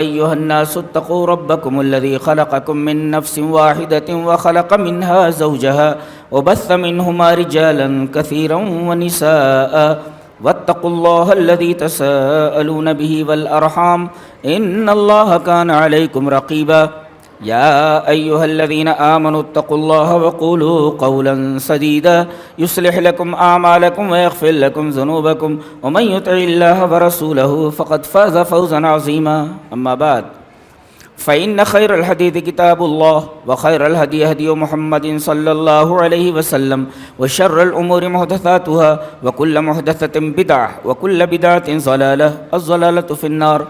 أيها الناس اتقوا ربكم الذي خلقكم من نفس واحدة وخلق منها زوجها وبث منهما رجالا كثيرا ونساء واتقوا الله الذي تساءلون به والأرحام إن الله كان عليكم رقيبا يا أيها الذين آمنوا اتقوا الله وقولوا قولا سديدا يصلح لكم أعمالكم ويغفر لكم ذنوبكم ومن يطع الله ورسوله فقد فاز فوزا عظيما أما بعد فإن خير الحديث كتاب الله وخير الهدي هدي محمد صلى الله عليه وسلم وشر الأمور محدثاتها وكل محدثة بدعة وكل بدعة ضلالة الضلالة في النار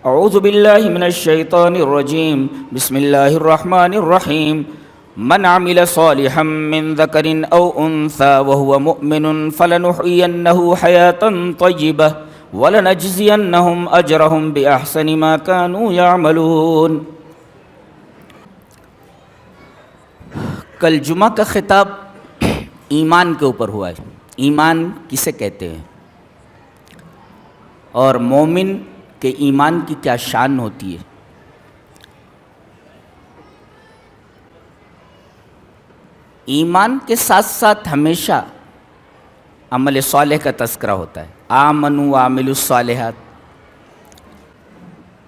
اعوذ باللہ من الشیطان الرجیم بسم اللہ الرحمن الرحیم من عمل صالحا من ذکر او انثى وهو مؤمن فلنحيينه حياة طیبة ولنجزینهم اجرهم باحسن ما كانوا يعملون۔ کل جمعہ کا خطاب ایمان کے اوپر ہوا ہے۔ ایمان کسے کہتے ہیں اور مومن کہ ایمان کی کیا شان ہوتی ہے۔ ایمان کے ساتھ ساتھ ہمیشہ عمل صالح کا تذکرہ ہوتا ہے۔ آمنوا وعملوا الصالحات۔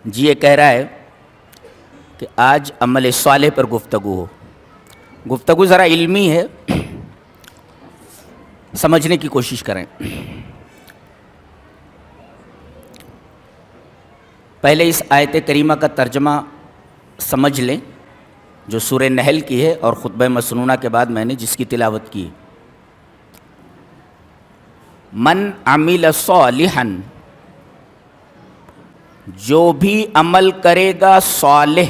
جی یہ کہہ رہا ہے کہ آج عمل صالح پر گفتگو ہو۔ گفتگو ذرا علمی ہے، سمجھنے کی کوشش کریں۔ پہلے اس آیت کریمہ کا ترجمہ سمجھ لیں جو سورہ نحل کی ہے اور خطبہ مسنونہ کے بعد میں نے جس کی تلاوت کی۔ من عمل صالحا، جو بھی عمل کرے گا صالح،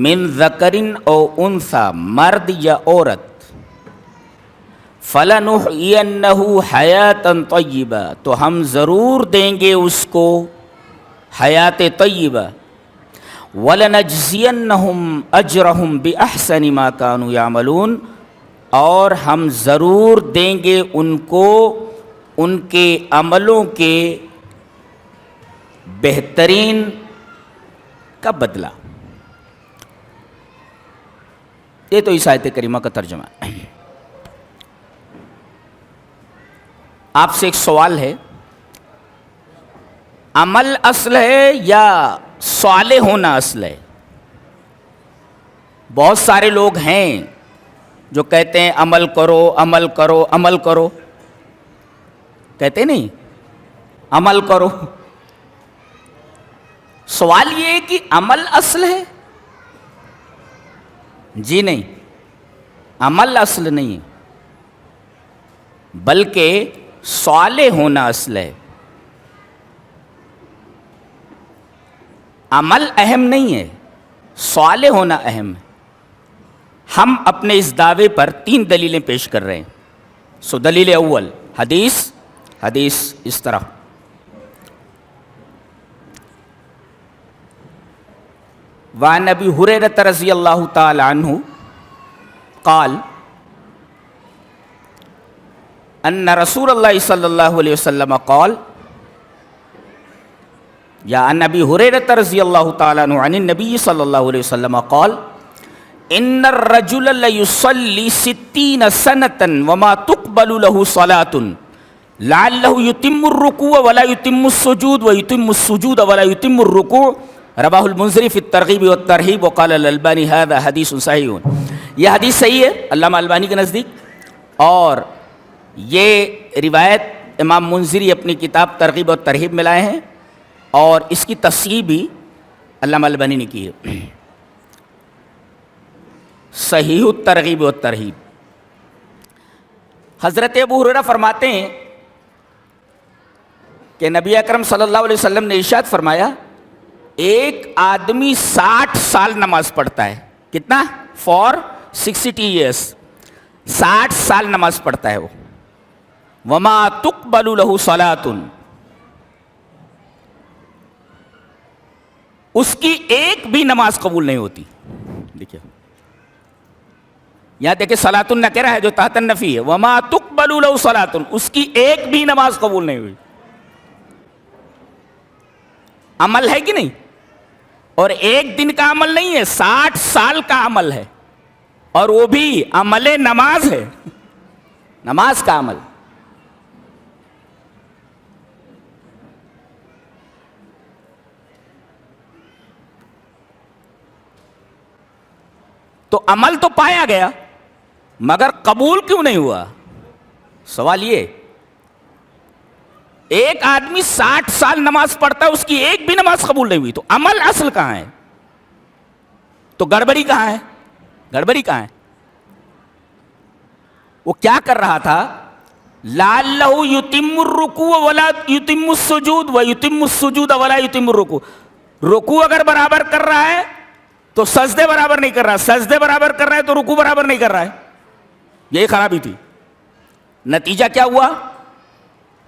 من ذکرن او انثی، مرد یا عورت، فَلَنُحْيِيَنَّهُ حَيَاةً طَيِّبَةً، تو ہم ضرور دیں گے اس کو حیات طیبہ، وَلَنَجْزِيَنَّهُمْ أَجْرَهُمْ بِأَحْسَنِ مَا كَانُوا يَعْمَلُونَ، اور ہم ضرور دیں گے ان کو ان کے عملوں کے بہترین کا بدلہ۔ یہ تو اس آیت کریمہ کا ترجمہ ہے۔ آپ سے ایک سوال ہے، عمل اصل ہے یا صالح ہونا اصل ہے؟ بہت سارے لوگ ہیں جو کہتے ہیں عمل کرو عمل کرو عمل کرو، کہتے نہیں عمل کرو۔ سوال یہ ہے کہ عمل اصل ہے؟ جی نہیں، عمل اصل نہیں ہے، بلکہ صالح ہونا اصل ہے۔ عمل اہم نہیں ہے، صالح ہونا اہم ہے۔ ہم اپنے اس دعوے پر 3 دلیلیں پیش کر رہے ہیں۔ سو دلیل اول، حدیث اس طرح، وعن ابی ہریرہ رضی اللہ تعالی عنہ قال ان رسول اللہ صلی اللہ علیہ وسلم قال، یا ان ابی ہریرہ رضی اللہ تعالی عنہ عن النبی صلی اللہ علیہ وسلم قال ان الرجل لیصلی 60 سنة وما تقبل له صلاة لعله يتم الركوع ولا يتم السجود ويتم السجود ولا يتم الركوع، رواه المنذری فی الترغیب والترہیب وقال الالبانی هذا حدیث صحیح۔ یہ حدیث صحیح ہے علامہ البانی کے نزدیک، اور یہ روایت امام منذری اپنی کتاب ترغیب و ترہیب میں لائے ہیں، اور اس کی تصحیح بھی علامہ البانی نے کی ہے۔ صحیح الترغیب و ترہیب۔ حضرت ابو ہریرہ فرماتے ہیں کہ نبی اکرم صلی اللہ علیہ وسلم نے ارشاد فرمایا، ایک آدمی 60 سال نماز پڑھتا ہے۔ کتنا؟ فار 60 ایئرس، 60 سال نماز پڑھتا ہے وہ۔ وما تقبل له صلاۃ، اس کی ایک بھی نماز قبول نہیں ہوتی۔ دیکھیے یہاں دیکھیں صلاۃ النکرہ ہے جو تحت النفی ہے، وما تقبل له صلاۃ، اس کی ایک بھی نماز قبول نہیں ہوئی۔ عمل ہے کہ نہیں؟ اور ایک دن کا عمل نہیں ہے، 60 سال کا عمل ہے، اور وہ بھی عمل نماز ہے، نماز کا عمل۔ تو عمل تو پایا گیا مگر قبول کیوں نہیں ہوا؟ سوال یہ، ایک آدمی 60 سال نماز پڑھتا ہے، اس کی ایک بھی نماز قبول نہیں ہوئی، تو عمل اصل کہاں ہے؟ تو گڑبڑی کہاں ہے؟ گڑبڑی کہاں ہے؟ وہ کیا کر رہا تھا؟ لعلہ یتم الرکوع ولا یتم السجود ویتم السجود ولا یتم الرکوع، رکوع اگر برابر کر رہا ہے تو سجدے برابر نہیں کر رہا، سجدے برابر کر رہا ہے تو رکوع برابر نہیں کر رہا ہے۔ یہی خرابی تھی۔ نتیجہ کیا ہوا؟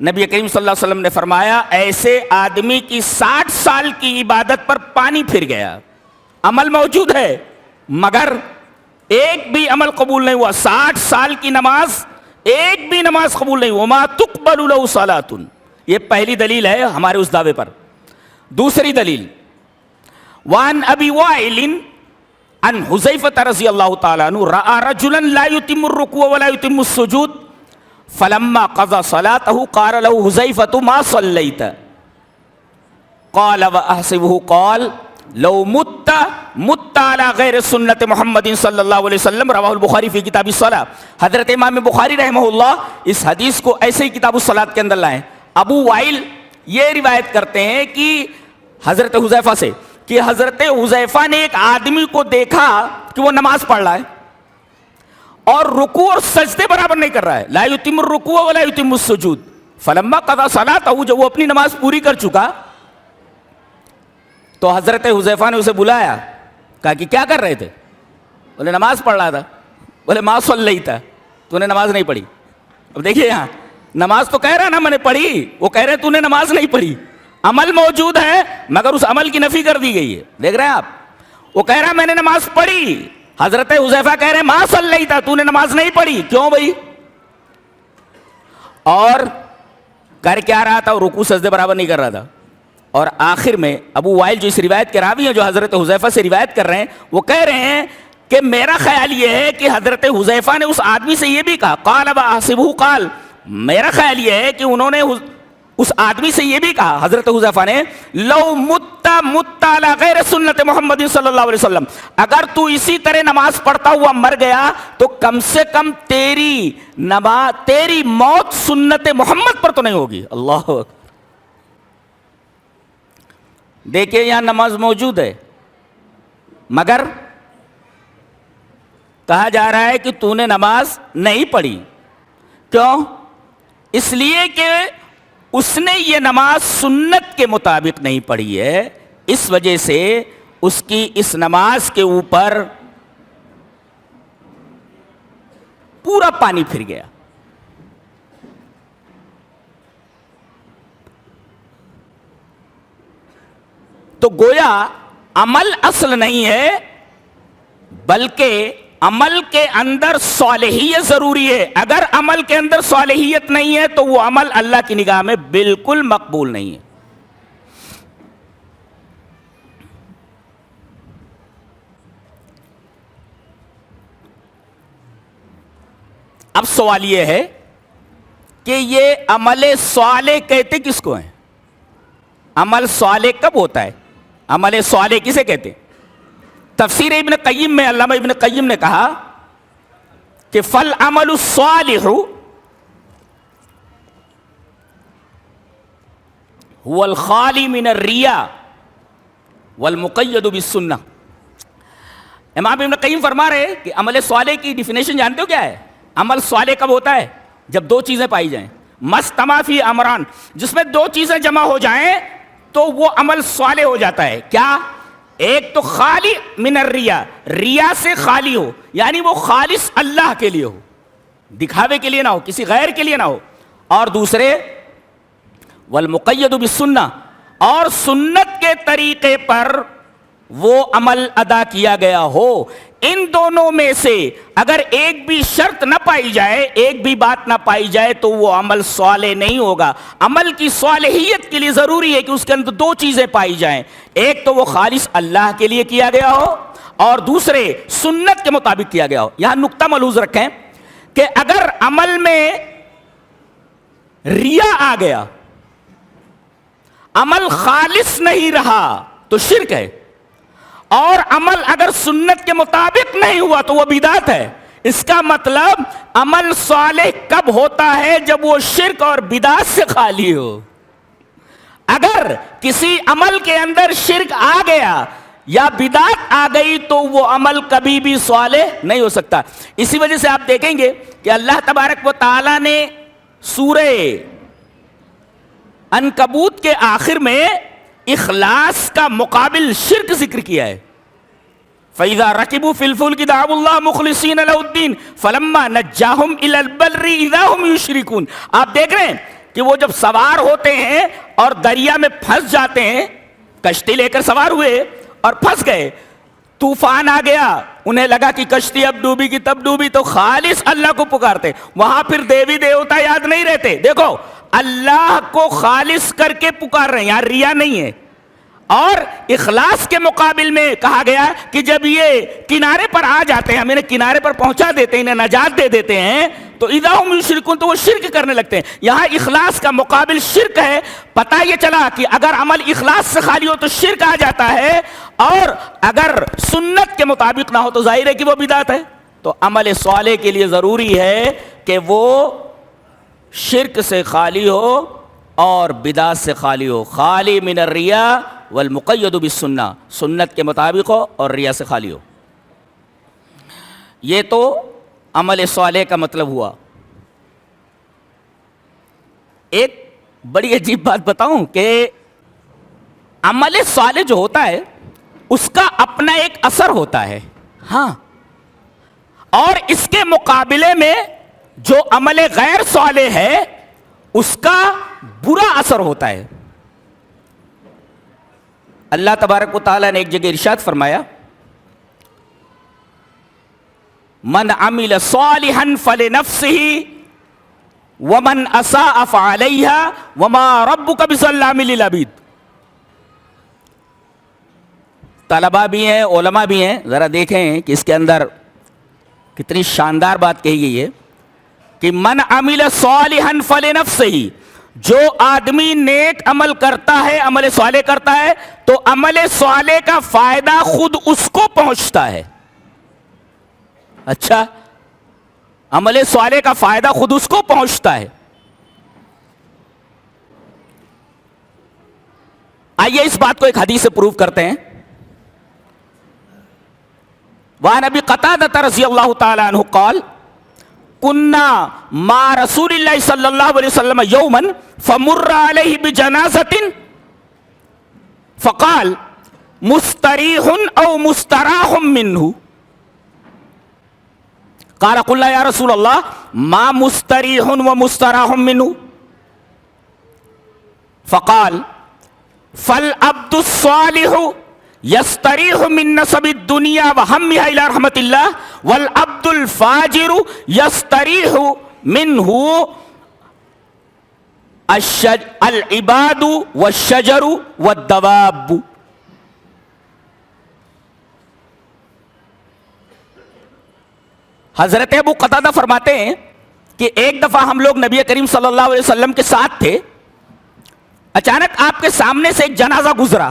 نبی کریم صلی اللہ علیہ وسلم نے فرمایا ایسے آدمی کی 60 سال کی عبادت پر پانی پھر گیا، عمل موجود ہے مگر ایک بھی عمل قبول نہیں ہوا، 60 سال کی نماز ایک بھی نماز قبول نہیں، وما تقبل له صلاۃ۔ یہ پہلی دلیل ہے ہمارے اس دعوے پر۔ دوسری دلیل، وعن ابی وائل عن حذیفہ رضی اللہ تعالی عنہ رأى رجلا لا يتم الركوع ولا يتم السجود فلما قضى صلاته قال له حذیفہ ما صلیت قال واحسبه قال لو مت على غیر سنت محمد صلی اللہ علیہ وسلم، رواہ البخاری فی کتاب الصلاۃ۔ حضرت امام بخاری رحمہ اللہ اس حدیث کو ایسے ہی کتاب الصلاۃ کے اندر لائیں۔ ابو وائل یہ روایت کرتے ہیں کہ حضرت حذیفہ سے کہ حضرت حذیفہ نے ایک آدمی کو دیکھا کہ وہ نماز پڑھ رہا ہے اور رکوع اور سجدے برابر نہیں کر رہا ہے، لا یتم الرکوع ولا یتم السجود، فلما قضى صلاته، جب وہ اپنی نماز پوری کر چکا تو حضرت حذیفہ نے اسے بلایا، کہا کہ کیا کر رہے تھے؟ بولے نماز پڑھ رہا تھا۔ بولے ما صلیت، تو نے نماز نہیں پڑھی۔ اب دیکھیے یہاں نماز تو کہہ رہا نا میں نے پڑھی، وہ کہہ رہے تو نے نماز نہیں پڑھی، عمل موجود ہے مگر اس عمل کی نفی کر دی گئی ہے۔ دیکھ رہے ہیں آپ، وہ کہہ رہا میں نے نماز پڑھی، حضرت حذیفہ کہہ رہے ما صلیت، تو نے نماز نہیں پڑھی، کیوں بھائی؟ اور کر کیا رہا تھا؟ رکوع سجدے برابر نہیں کر رہا تھا۔ اور آخر میں ابو وائل جو اس روایت کے راوی ہیں، جو حضرت حذیفہ سے روایت کر رہے ہیں، وہ کہہ رہے ہیں کہ میرا خیال یہ ہے کہ حضرت حذیفہ نے اس آدمی سے یہ بھی کہا، قال واحسبه قال، میرا خیال یہ ہے کہ انہوں نے اس آدمی سے یہ بھی کہا، حضرت حذیفہ نے، لو مت علی غیر سنت محمد صلی اللہ علیہ وسلم، اگر تو اسی طرح نماز پڑھتا ہوا مر گیا تو کم سے کم تیری موت سنت محمد پر تو نہیں ہوگی۔ اللہ اکبر۔ دیکھیں یہاں نماز موجود ہے مگر کہا جا رہا ہے کہ تو نے نماز نہیں پڑھی، کیوں؟ اس لیے کہ اس نے یہ نماز سنت کے مطابق نہیں پڑھی ہے، اس وجہ سے اس کی اس نماز کے اوپر پورا پانی پھر گیا۔ تو گویا عمل اصل نہیں ہے بلکہ عمل کے اندر صالحیت ضروری ہے۔ اگر عمل کے اندر صالحیت نہیں ہے تو وہ عمل اللہ کی نگاہ میں بالکل مقبول نہیں ہے۔ اب سوال یہ ہے کہ یہ عمل صالح کہتے کس کو ہیں؟ عمل صالح کب ہوتا ہے؟ عمل صالح کسے کہتے ہیں؟ تفسیر ابن قیم میں علامہ ابن قیم نے کہا کہ فالعمل الصالح هو الخالی من الریا والمقید بالسنہ۔ امام ابن قیم فرما رہے کہ عمل صالح کی ڈیفینیشن جانتے ہو کیا ہے؟ عمل صالح کب ہوتا ہے؟ جب دو چیزیں پائی جائیں، مجتمع فی امران، جس میں دو چیزیں جمع ہو جائیں تو وہ عمل صالح ہو جاتا ہے۔ کیا؟ ایک تو خالی من الریا، ریا سے خالی ہو، یعنی وہ خالص اللہ کے لیے ہو، دکھاوے کے لیے نہ ہو، کسی غیر کے لیے نہ ہو، اور دوسرے والمقید بالسنہ، اور سنت کے طریقے پر وہ عمل ادا کیا گیا ہو۔ ان دونوں میں سے اگر ایک بھی شرط نہ پائی جائے، ایک بھی بات نہ پائی جائے تو وہ عمل صالح نہیں ہوگا۔ عمل کی صالحیت کے لیے ضروری ہے کہ اس کے اندر دو چیزیں پائی جائیں، ایک تو وہ خالص اللہ کے لیے کیا گیا ہو اور دوسرے سنت کے مطابق کیا گیا ہو۔ یہاں نقطہ ملحوظ رکھیں کہ اگر عمل میں ریا آ گیا، عمل خالص نہیں رہا تو شرک ہے، اور عمل اگر سنت کے مطابق نہیں ہوا تو وہ بدعت ہے۔ اس کا مطلب عمل صالح کب ہوتا ہے؟ جب وہ شرک اور بدعت سے خالی ہو۔ اگر کسی عمل کے اندر شرک آ گیا یا بدعت آ گئی تو وہ عمل کبھی بھی صالح نہیں ہو سکتا۔ اسی وجہ سے آپ دیکھیں گے کہ اللہ تبارک و تعالی نے سورہ عنکبوت کے آخر میں اخلاص کا مقابل شرک ذکر کیا ہے۔ فَإِذَا رَكِبُوا فِي الْفُلْكِ دَعَوُا اللَّهَ مُخْلِصِينَ لَهُ الدِّينَ فَلَمَّا نَجَّاهُمْ إِلَى الْبَرِّ إِذَا هُمْ يُشْرِكُونَ۔ آپ دیکھ رہے ہیں کہ وہ جب سوار ہوتے ہیں اور دریا میں پھنس جاتے ہیں، کشتی لے کر سوار ہوئے اور پھنس گئے، طوفان آ گیا، انہیں لگا کہ کشتی اب ڈوبی گی، تب ڈوبی تو خالص اللہ کو پکارتے، وہاں پھر دیوی دیوتا یاد نہیں رہتے۔ دیکھو اللہ کو خالص کر کے پکار رہے ہیں، یہاں ریا نہیں ہے۔ اور اخلاص کے مقابل میں کہا گیا کہ جب یہ کنارے پر آ جاتے ہیں، ہم انہیں کنارے پر پہنچا دیتے ہیں، انہیں نجات دے دیتے ہیں، تو اذا ہم یشرکون، تو وہ شرک کرنے لگتے ہیں۔ یہاں اخلاص کا مقابل شرک ہے۔ پتہ یہ چلا کہ اگر عمل اخلاص سے خالی ہو تو شرک آ جاتا ہے، اور اگر سنت کے مطابق نہ ہو تو ظاہر ہے کہ وہ بدعت ہے۔ تو عمل صالح کے لیے ضروری ہے کہ وہ شرک سے خالی ہو اور بدعت سے خالی ہو، خالی من الریا والمقید بالسنہ، سنت کے مطابق ہو اور ریا سے خالی ہو۔ یہ تو عمل صالح کا مطلب ہوا۔ ایک بڑی عجیب بات بتاؤں کہ عمل صالح جو ہوتا ہے اس کا اپنا ایک اثر ہوتا ہے، ہاں، اور اس کے مقابلے میں جو عمل غیر صالح ہے اس کا برا اثر ہوتا ہے۔ اللہ تبارک و تعالیٰ نے ایک جگہ ارشاد فرمایا، من عمل صالحا فلنفسه ومن اساء فعليها وما ربك بظلام للعبید۔ طلباء بھی ہیں، علماء بھی ہیں، ذرا دیکھیں کہ اس کے اندر کتنی شاندار بات کہی گئی ہے کہ من عمل صالحا فلنفسه، جو آدمی نیک عمل کرتا ہے، عمل صالح کرتا ہے، تو عمل صالح کا فائدہ خود اس کو پہنچتا ہے۔ اچھا، عمل صالح کا فائدہ خود اس کو پہنچتا ہے۔ آئیے اس بات کو ایک حدیث سے پروف کرتے ہیں۔ وعن ابی قتادہ رضی اللہ تعالی عنہ قال کنا مع رسول اللہ صلی اللہ علیہ وسلم یوما فمر علیہ بجنازۃ فقال مستریح او مستراح منہ، قال قلنا یا رسول اللہ ما مستریح و مستراح منہ، فقال فالعبد الصالح یستریح من نصب الدنیا وہمها الی رحمت اللہ والعبد الفاجر یستریح منہ العباد والشجر والدواب۔ حضرت ابو قتادہ فرماتے ہیں کہ ایک دفعہ ہم لوگ نبی کریم صلی اللہ علیہ وسلم کے ساتھ تھے، اچانک آپ کے سامنے سے ایک جنازہ گزرا،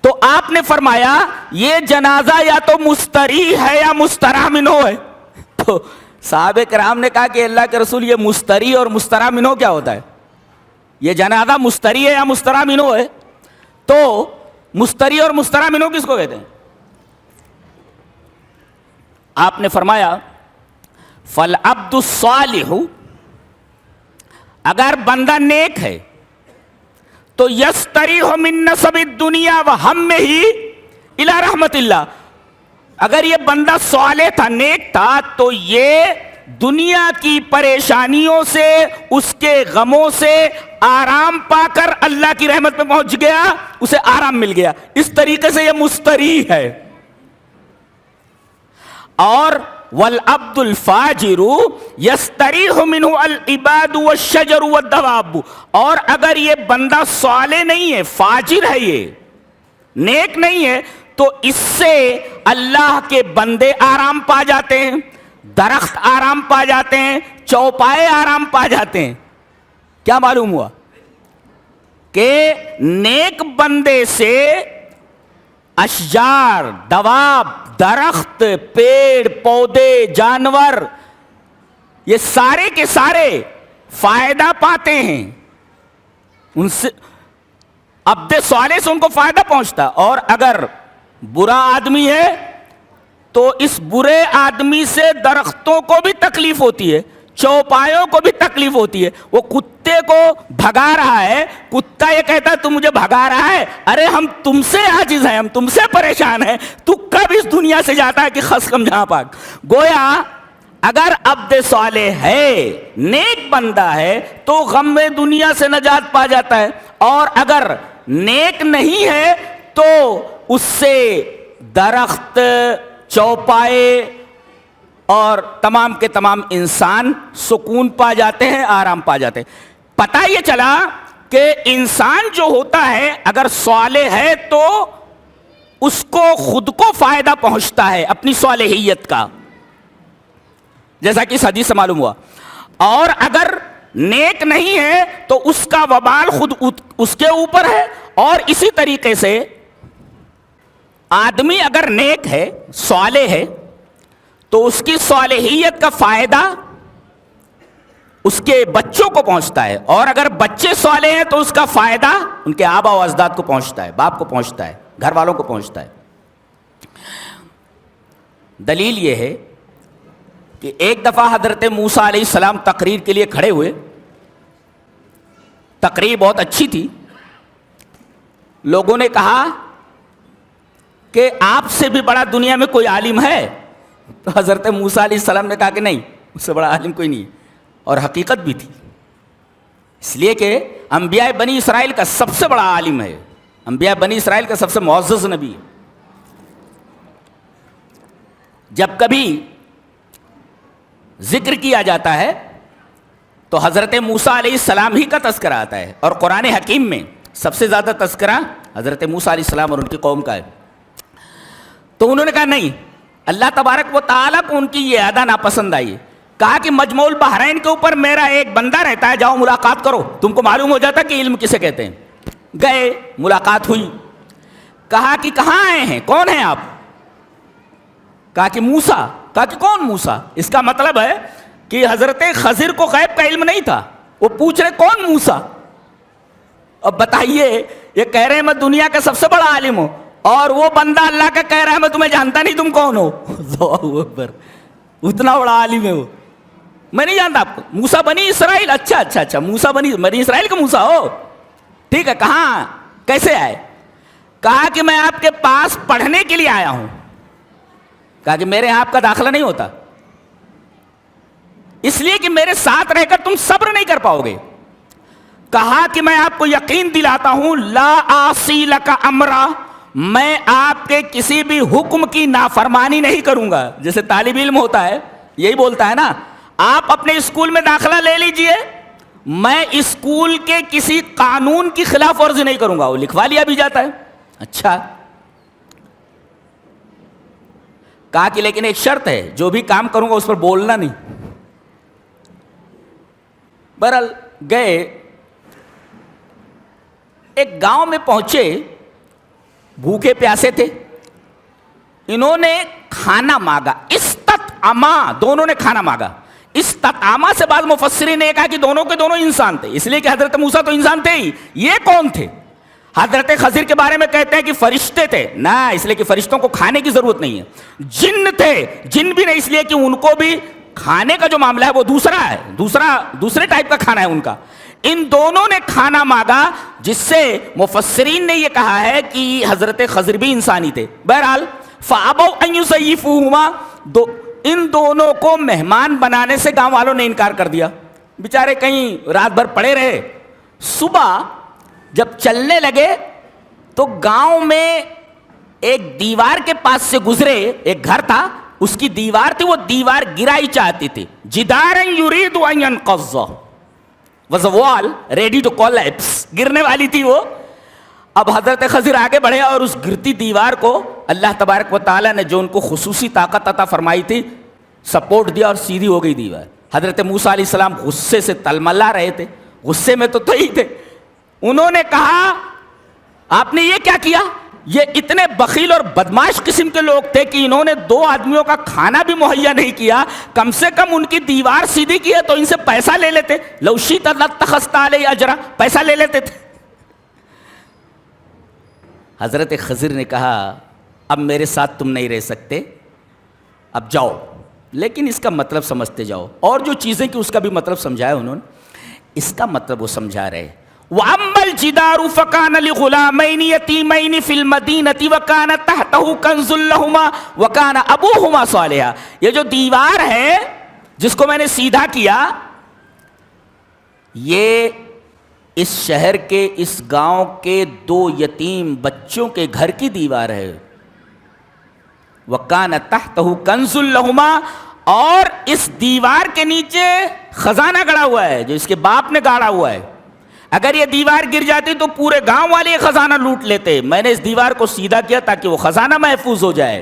تو آپ نے فرمایا یہ جنازہ یا تو مستریح ہے یا مستراح منہ ہے۔ تو صحابہ کرام نے کہا کہ اللہ کے رسول یہ مستریح اور مستراح منہ کیا ہوتا ہے؟ یہ جنازہ مستریح ہے یا مستراح منہ ہے؟ تو مستریح اور مستراح منہ کس کو کہتے ہیں؟ آپ نے فرمایا فالعبد الصالح، اگر بندہ نیک ہے تو یستریح من نصب الدنیا وہمہ الی رحمت اللہ، اگر یہ بندہ صالح تھا، نیک تھا، تو یہ دنیا کی پریشانیوں سے، اس کے غموں سے آرام پا کر اللہ کی رحمت میں پہنچ گیا، اسے آرام مل گیا، اس طریقے سے یہ مستریح ہے۔ اور والعبد الفاجر یستریح منہ العباد والشجر والدواب، اور اگر یہ بندہ صالح نہیں ہے، فاجر ہے، یہ نیک نہیں ہے، تو اس سے اللہ کے بندے آرام پا جاتے ہیں، درخت آرام پا جاتے ہیں، چوپائے آرام پا جاتے ہیں۔ کیا معلوم ہوا کہ نیک بندے سے اشجار، دواب، درخت، پیڑ پودے، جانور، یہ سارے کے سارے فائدہ پاتے ہیں، ان سے عبد صالح سے ان کو فائدہ پہنچتا ہے۔ اور اگر برا آدمی ہے تو اس برے آدمی سے درختوں کو بھی تکلیف ہوتی ہے، چوپایوں کو بھی تکلیف ہوتی ہے۔ وہ کتے کو بھگا رہا ہے، کتا یہ کہتا ہے تو مجھے بھگا رہا ہے، ارے ہم تم سے عاجز ہیں، ہم تم سے پریشان ہیں، تو کب اس دنیا سے جاتا ہے کہ خس کم جہاں پاک۔ گویا اگر عبد صالح ہے، نیک بندہ ہے، تو غم دنیا سے نجات پا جاتا ہے، اور اگر نیک نہیں ہے تو اس سے درخت، چوپائے اور تمام کے تمام انسان سکون پا جاتے ہیں، آرام پا جاتے ہیں۔ پتہ یہ چلا کہ انسان جو ہوتا ہے اگر صالح ہے تو اس کو خود کو فائدہ پہنچتا ہے اپنی صالحیت کا، جیسا کہ اس حدیث سے معلوم ہوا، اور اگر نیک نہیں ہے تو اس کا وبال خود اس کے اوپر ہے۔ اور اسی طریقے سے آدمی اگر نیک ہے، صالح ہے، تو اس کی صالحیت کا فائدہ اس کے بچوں کو پہنچتا ہے، اور اگر بچے صالح ہیں تو اس کا فائدہ ان کے آبا و اجداد کو پہنچتا ہے، باپ کو پہنچتا ہے، گھر والوں کو پہنچتا ہے۔ دلیل یہ ہے کہ ایک دفعہ حضرت موسیٰ علیہ السلام تقریر کے لیے کھڑے ہوئے، تقریر بہت اچھی تھی، لوگوں نے کہا کہ آپ سے بھی بڑا دنیا میں کوئی عالم ہے؟ تو حضرت موسیٰ علیہ السلام نے کہا کہ نہیں، اس سے بڑا عالم کوئی نہیں ہے، اور حقیقت بھی تھی، اس لیے کہ انبیاء بنی اسرائیل کا سب سے بڑا عالم ہے، انبیاء بنی اسرائیل کا سب سے معزز نبی ہے۔ جب کبھی ذکر کیا جاتا ہے تو حضرت موسیٰ علیہ السلام ہی کا تذکرہ آتا ہے، اور قرآن حکیم میں سب سے زیادہ تذکرہ حضرت موسیٰ علیہ السلام اور ان کی قوم کا ہے۔ تو انہوں نے کہا نہیں، اللہ تبارک و تعالیٰ کو ان کی یہ ادا ناپسند آئی، کہا کہ مجمع البحرین کے اوپر میرا ایک بندہ رہتا ہے، جاؤ ملاقات کرو، تم کو معلوم ہو جاتا کہ علم کسے کہتے ہیں۔ گئے، ملاقات ہوئی، کہا کہ کہاں آئے ہیں، کون ہیں آپ؟ کہا کہ موسیٰ۔ کہا کہ کون موسیٰ؟ اس کا مطلب ہے کہ حضرت خضر کو غیب کا علم نہیں تھا، وہ پوچھ رہے کون موسیٰ؟ اب بتائیے، یہ کہہ رہے ہیں میں دنیا کا سب سے بڑا عالم ہوں، اور وہ بندہ اللہ کا کہہ رہا ہے میں تمہیں جانتا نہیں، تم کون ہو؟ اللہ اکبر، اتنا بڑا عالم ہے وہ، میں نہیں جانتا آپ کو۔ موسیٰ بنی اسرائیل، اچھا موسیٰ بنی اسرائیل کا موسیٰ ہو، ٹھیک ہے، کہاں کیسے آئے؟ کہا کہ میں آپ کے پاس پڑھنے کے لیے آیا ہوں۔ کہا کہ میرے یہاں آپ کا داخلہ نہیں ہوتا، اس لیے کہ میرے ساتھ رہ کر تم صبر نہیں کر پاؤ گے۔ کہا کہ میں آپ کو یقین دلاتا ہوں، لا آسی لک امرا، میں آپ کے کسی بھی حکم کی نافرمانی نہیں کروں گا۔ جیسے طالب علم ہوتا ہے یہی بولتا ہے نا، آپ اپنے اسکول میں داخلہ لے لیجئے، میں اسکول کے کسی قانون کی خلاف ورزی نہیں کروں گا، وہ لکھوا لیا بھی جاتا ہے۔ اچھا، کہا کہ لیکن ایک شرط ہے، جو بھی کام کروں گا اس پر بولنا نہیں۔ بہرحال گئے، ایک گاؤں میں پہنچے، بھوکے پیاسے تھے، انہوں نے کھانا مانگا، استطعما، دونوں نے کھانا مانگا۔ استطعما سے بعض مفسرین نے کہا کہ دونوں کے دونوں انسان تھے، اس لیے کہ حضرت موسیٰ تو انسان تھے ہی، یہ کون تھے؟ حضرت خضر کے بارے میں کہتے ہیں کہ فرشتے تھے، نہ، اس لیے کہ فرشتوں کو کھانے کی ضرورت نہیں ہے۔ جن تھے، جن بھی نہیں، اس لیے کہ ان کو بھی کھانے کا جو معاملہ ہے وہ دوسرا ہے، دوسرے ٹائپ کا کھانا ہے ان کا۔ ان دونوں نے کھانا مانگا، جس سے مفسرین نے یہ کہا ہے کہ حضرت خضر بھی انسانی تھے۔ بہرحال فَأَبَوْا أَن يُضَيِّفُوهُمَا، ان دونوں کو مہمان بنانے سے گاؤں والوں نے انکار کر دیا، بیچارے کہیں رات بھر پڑے رہے۔ صبح جب چلنے لگے تو گاؤں میں ایک دیوار کے پاس سے گزرے، ایک گھر تھا، اس کی دیوار تھی, وہ دیوار گرائی چاہتی تھی. جدارن یرید ان ينقض was a wall ready to collapse, گرنے والی تھی وہ. اب حضرت خضر آگے بڑھے اور اس گرتی دیوار کو اللہ تبارک و تعالیٰ نے جو ان کو خصوصی طاقت عطا فرمائی تھی سپورٹ دیا اور سیدھی ہو گئی دیوار. حضرت موسیٰ علیہ السلام غصے سے تلملا رہے تھے, غصے میں تو ہی تھے. انہوں نے کہا آپ نے یہ کیا کیا؟ یہ اتنے بخیل اور بدماش قسم کے لوگ تھے کہ انہوں نے 2 آدمیوں کا کھانا بھی مہیا نہیں کیا, کم سے کم ان کی دیوار سیدھی کی ہے تو ان سے پیسہ لے لیتے. لو شئت لاتخذت علیہ اجرا, پیسہ لے لیتے تھے. حضرت خضر نے کہا اب میرے ساتھ تم نہیں رہ سکتے, اب جاؤ, لیکن اس کا مطلب سمجھتے جاؤ. اور جو چیزیں کہ اس کا بھی مطلب سمجھایا انہوں نے, اس کا مطلب وہ سمجھا رہے. وَأَمَّا الْجِدَارُ فَكَانَ لِغُلَامَيْنِ يَتِيمَيْنِ فِي الْمَدِينَةِ وَكَانَ تَحْتَهُ كَنْزٌ لَهُمَا وَكَانَ أَبُوهُمَا صَالِحًا. یہ جو دیوار ہے جس کو میں نے سیدھا کیا, یہ اس شہر کے, اس گاؤں کے 2 یتیم بچوں کے گھر کی دیوار ہے. وَكَانَ تَحْتَهُ كَنْزٌ لَهُمَا, اور اس دیوار کے نیچے خزانہ گڑا ہوا ہے جو اس کے باپ نے گاڑا ہوا ہے. اگر یہ دیوار گر جاتی تو پورے گاؤں والے یہ خزانہ لوٹ لیتے. میں نے اس دیوار کو سیدھا کیا تاکہ وہ خزانہ محفوظ ہو جائے.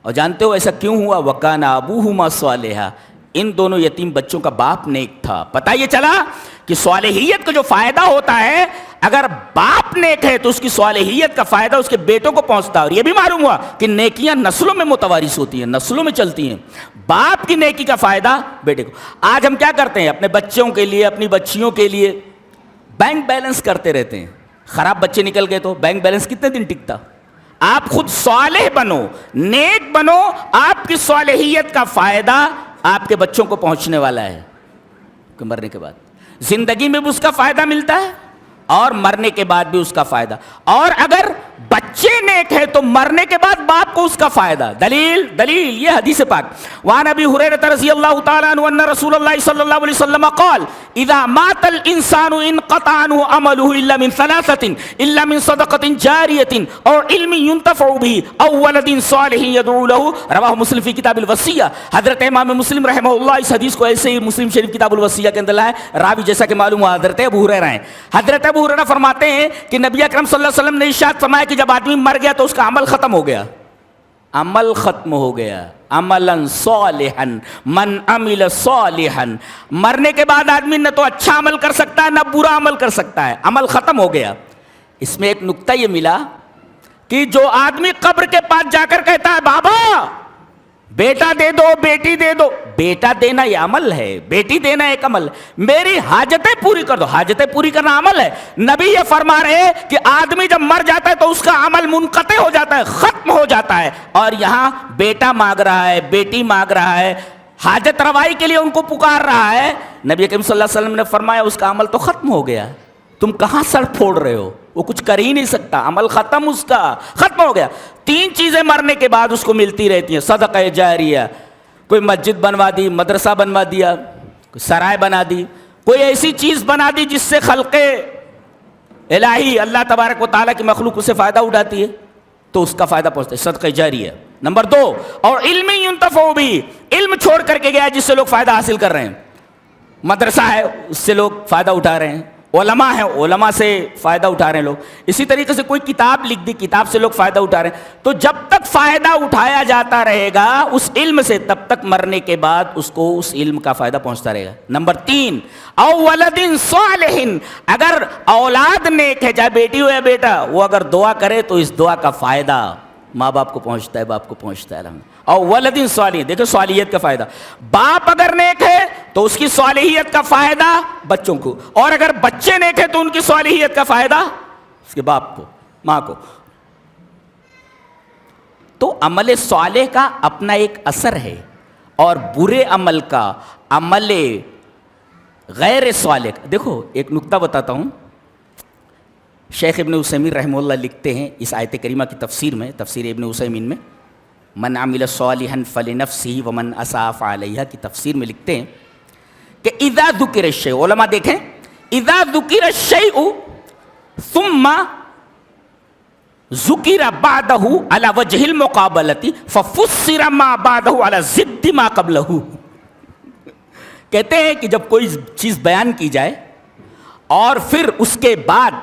اور جانتے ہو ایسا کیوں ہوا؟ وَكَانَ أَبُوهُمَا صَالِحًا, ان دونوں یتیم بچوں کا باپ نیک تھا. پتہ یہ چلا کہ صالحیت کا جو فائدہ ہوتا ہے, اگر باپ نیک ہے تو اس کی صالحیت کا فائدہ اس کے بیٹوں کو پہنچتا ہے. اور یہ بھی معلوم ہوا کہ نیکیاں نسلوں میں متوارث ہوتی ہیں, نسلوں میں چلتی ہیں. باپ کی نیکی کا فائدہ بیٹے کو. آج ہم کیا کرتے ہیں اپنے بچوں کے لیے, اپنی بچیوں کے لیے بینک بیلنس کرتے رہتے ہیں. خراب بچے نکل گئے تو بینک بیلنس کتنے دن ٹکتا؟ آپ خود صالح بنو, نیک بنو, آپ کی صالحیت کا فائدہ آپ کے بچوں کو پہنچنے والا ہے. کہ مرنے کے بعد زندگی میں بھی اس کا فائدہ ملتا ہے اور مرنے کے بعد بھی اس کا فائدہ. اور اگر بچے نیک ہے تو مرنے کے بعد باپ کو اس کا فائدہ. دلیل یہ حدیث پاک. وعن ابی ہریرہ رضی اللہ تعالی عنہ ان رسول اللہ صلی اللہ علیہ وسلم قال اذا مات الانسان انقطع عنه عمله الا من ثلاثه, الا من صدقة جاریة او علم ينتفع به او ولد صالح يدعو له. رواہ مسلم فی کتاب الوصیہ. حضرت امام مسلم رحمہ اللہ اس حدیث کو ایسے ہی مسلم شریف کتاب الوصیہ کے اندر لائے. راوی جیسا کہ معلوم ہوا حضرت ابو ہریرہ ہیں. حضرت ابو ہریرہ فرماتے ہیں کہ نبی اکرم صلی اللہ علیہ وسلم نے ارشاد فرمایا کہ جب آدمی مر گیا تو اس کا عمل ختم ہو گیا. عمل ختم ہو گیا. عملا صالحا من عمل صالحا. مرنے کے بعد آدمی نہ تو اچھا عمل کر سکتا ہے نہ برا عمل کر سکتا ہے, عمل ختم ہو گیا. اس میں ایک نکتہ یہ ملا کہ جو آدمی قبر کے پاس جا کر کہتا ہے بابا بیٹا دے دو, بیٹی دے دو, بیٹا دینا یہ عمل ہے, بیٹی دینا ایک عمل, میری حاجتیں پوری کر دو, حاجتیں پوری کرنا عمل ہے. نبی یہ فرما رہے ہیں کہ آدمی جب مر جاتا ہے تو اس کا عمل منقطع ہو جاتا ہے, ختم ہو جاتا ہے. اور یہاں بیٹا مانگ رہا ہے, بیٹی مانگ رہا ہے, حاجت روائی کے لیے ان کو پکار رہا ہے. نبی کریم صلی اللہ علیہ وسلم نے فرمایا اس کا عمل تو ختم ہو گیا, تم کہاں سر پھوڑ رہے ہو, وہ کچھ کر ہی نہیں سکتا, عمل ختم, اس کا ختم ہو گیا. 3 چیزیں مرنے کے بعد اس کو ملتی رہتی ہیں. صدقہ جاریہ, کوئی مسجد بنوا دی, مدرسہ بنوا دیا, کوئی سرائے بنا دی, کوئی ایسی چیز بنا دی جس سے خلق الہی اللہ تبارک و تعالیٰ کی مخلوق اسے فائدہ اٹھاتی ہے تو اس کا فائدہ پہنچتا ہے. صدقہ جاریہ. نمبر 2, اور علم ينتفع به, علم چھوڑ کر کے گیا جس سے لوگ فائدہ حاصل کر رہے ہیں. مدرسہ ہے, اس سے لوگ فائدہ اٹھا رہے ہیں. علماء ہیں, علماء سے فائدہ اٹھا رہے ہیں لوگ. اسی طریقے سے کوئی کتاب لکھ دی, کتاب سے لوگ فائدہ اٹھا رہے ہیں. تو جب تک فائدہ اٹھایا جاتا رہے گا اس علم سے, تب تک مرنے کے بعد اس کو اس علم کا فائدہ پہنچتا رہے گا. نمبر 3, او ولد صالح, اگر اولاد نیک ہے, چاہے بیٹی ہو یا بیٹا, وہ اگر دعا کرے تو اس دعا کا فائدہ ماں باپ کو پہنچتا ہے, باپ کو پہنچتا ہے. اور ولد صالح, دیکھو صالحیت کا فائدہ, باپ اگر نیک ہے تو اس کی صالحیت کا فائدہ بچوں کو, اور اگر بچے نیک ہے تو ان کی صالحیت کا فائدہ اس کے باپ کو, ماں کو. تو عمل صالح کا اپنا ایک اثر ہے, اور برے عمل کا, عمل غیر صالح. دیکھو ایک نکتہ بتاتا ہوں. شیخ ابن عثیمین رحمہ اللہ لکھتے ہیں اس آیت کریمہ کی تفسیر میں, تفسیر ابن عثیمین میں, من عمل صالحا فلنفسہ ومن اساء فعلیہا کی تفسیر میں لکھتے ہیں کہ اذا ذکر الشیء, علماء دیکھیں, اذا ذکر الشیء ثم ذکر بعدہ علی وجہ المقابلۃ ففسر ما بعدہ علی ضد ما قبلہ. کہتے ہیں کہ جب کوئی چیز بیان کی جائے اور پھر اس کے بعد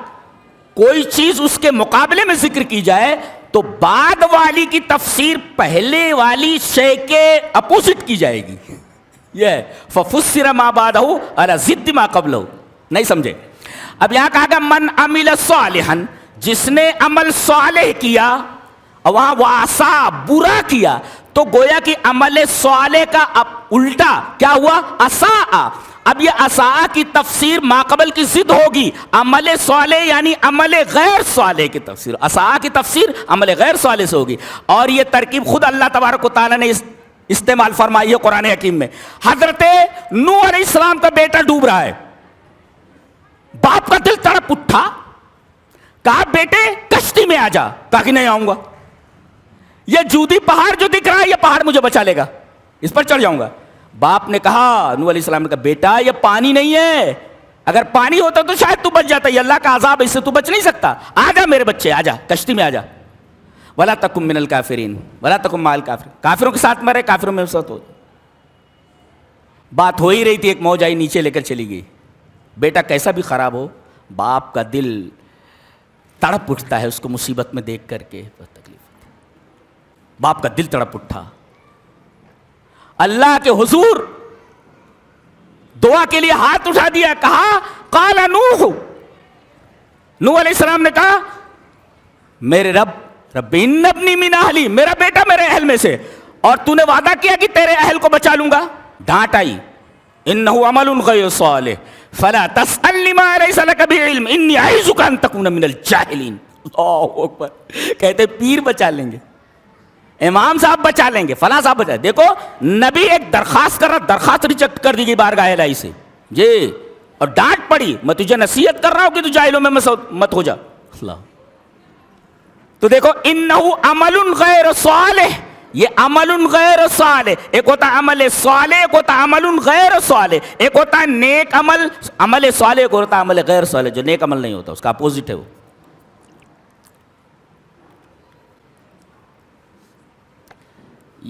کوئی چیز اس کے مقابلے میں ذکر کی جائے تو بعد والی کی تفسیر پہلے والی شے کے اپوزٹ کی جائے گی. یہ ففسر ما بعدہ علی ضد ما قبلہ. نہیں سمجھے؟ اب یہاں کہا گا من عمل صالحا، جس نے عمل صالح کیا، اور وہاں واسا برا کیا، تو گویا کہ عمل صالح کا اب الٹا کیا ہوا؟ اساء. اب یہ اساء کی تفسیر ماقبل کی ضد ہوگی. عمل صالح یعنی عمل غیر صالح کی تفسیر، اساء کی تفسیر عمل غیر صالح سے ہوگی. اور یہ ترکیب خود اللہ تبارک و تعالیٰ نے استعمال فرمائی ہے قرآن حکیم میں. حضرت نوح علیہ السلام کا بیٹا ڈوب رہا ہے، باپ کا دل تڑپ اٹھا، کہا بیٹے کشتی میں آ جا. کہا کہ نہیں آؤں گا، یہ جودی پہاڑ جو دکھ رہا ہے یہ پہاڑ مجھے بچا لے گا، اس پر چڑھ جاؤں گا. باپ نے کہا، نوح علیہ السلام نے کہا بیٹا یہ پانی نہیں ہے، اگر پانی ہوتا تو شاید تو بچ جاتا، یہ اللہ کا عذاب، اس سے تو بچ نہیں سکتا. آ جا میرے بچے، آ جا کشتی میں آ جا. ولا تکن من الکافرین ولا تکن مع الکافرین، کافروں کے ساتھ مرے، کافروں میں ساتھ ہو. بات ہو ہی رہی تھی، ایک موج آئی نیچے لے کر چلی گئی. بیٹا کیسا بھی خراب ہو، باپ کا دل تڑپ اٹھتا ہے اس کو مصیبت میں دیکھ کر کے، تکلیف. باپ کا دل تڑپ اٹھا، اللہ کے حضور دعا کے لیے ہاتھ اٹھا دیا. کہا قال نوح، نوح علیہ السلام نے کہا میرے رب ان ابنی من اہلی، میرا بیٹا میرے اہل میں سے، اور تو نے وعدہ کیا کہ تیرے اہل کو بچا لوں گا. ڈانٹ آئی، انہ عمل غیر صالح فلا تسألنی ما لیس لک بہ علم انی اعظک ان تکون من الجاہلین. اللہ اکبر. کہتے پیر بچا لیں گے، امام صاحب بچا لیں گے، فلاں صاحب بچا. دیکھو نبی ایک درخواست کر رہا، درخواست ریجیکٹ کر دی گئی بارگاہ الہی سے جی، اور ڈانٹ پڑی. میں تجھے نصیحت کر رہا ہوں کہ تو جاہلوں میں مت ہو جا. اللہ. تو دیکھو انہ عمل غیر صالح، یہ عمل غیر صالح، ایک ہوتا ہے عمل صالح، ایک ہوتا ہے عمل غیر صالح. ایک ہوتا ہے نیک عمل، عمل صالح، ایک ہوتا ہے عمل غیر صالح جو نیک عمل نہیں ہوتا، اس کا اپوزٹ ہے وہ.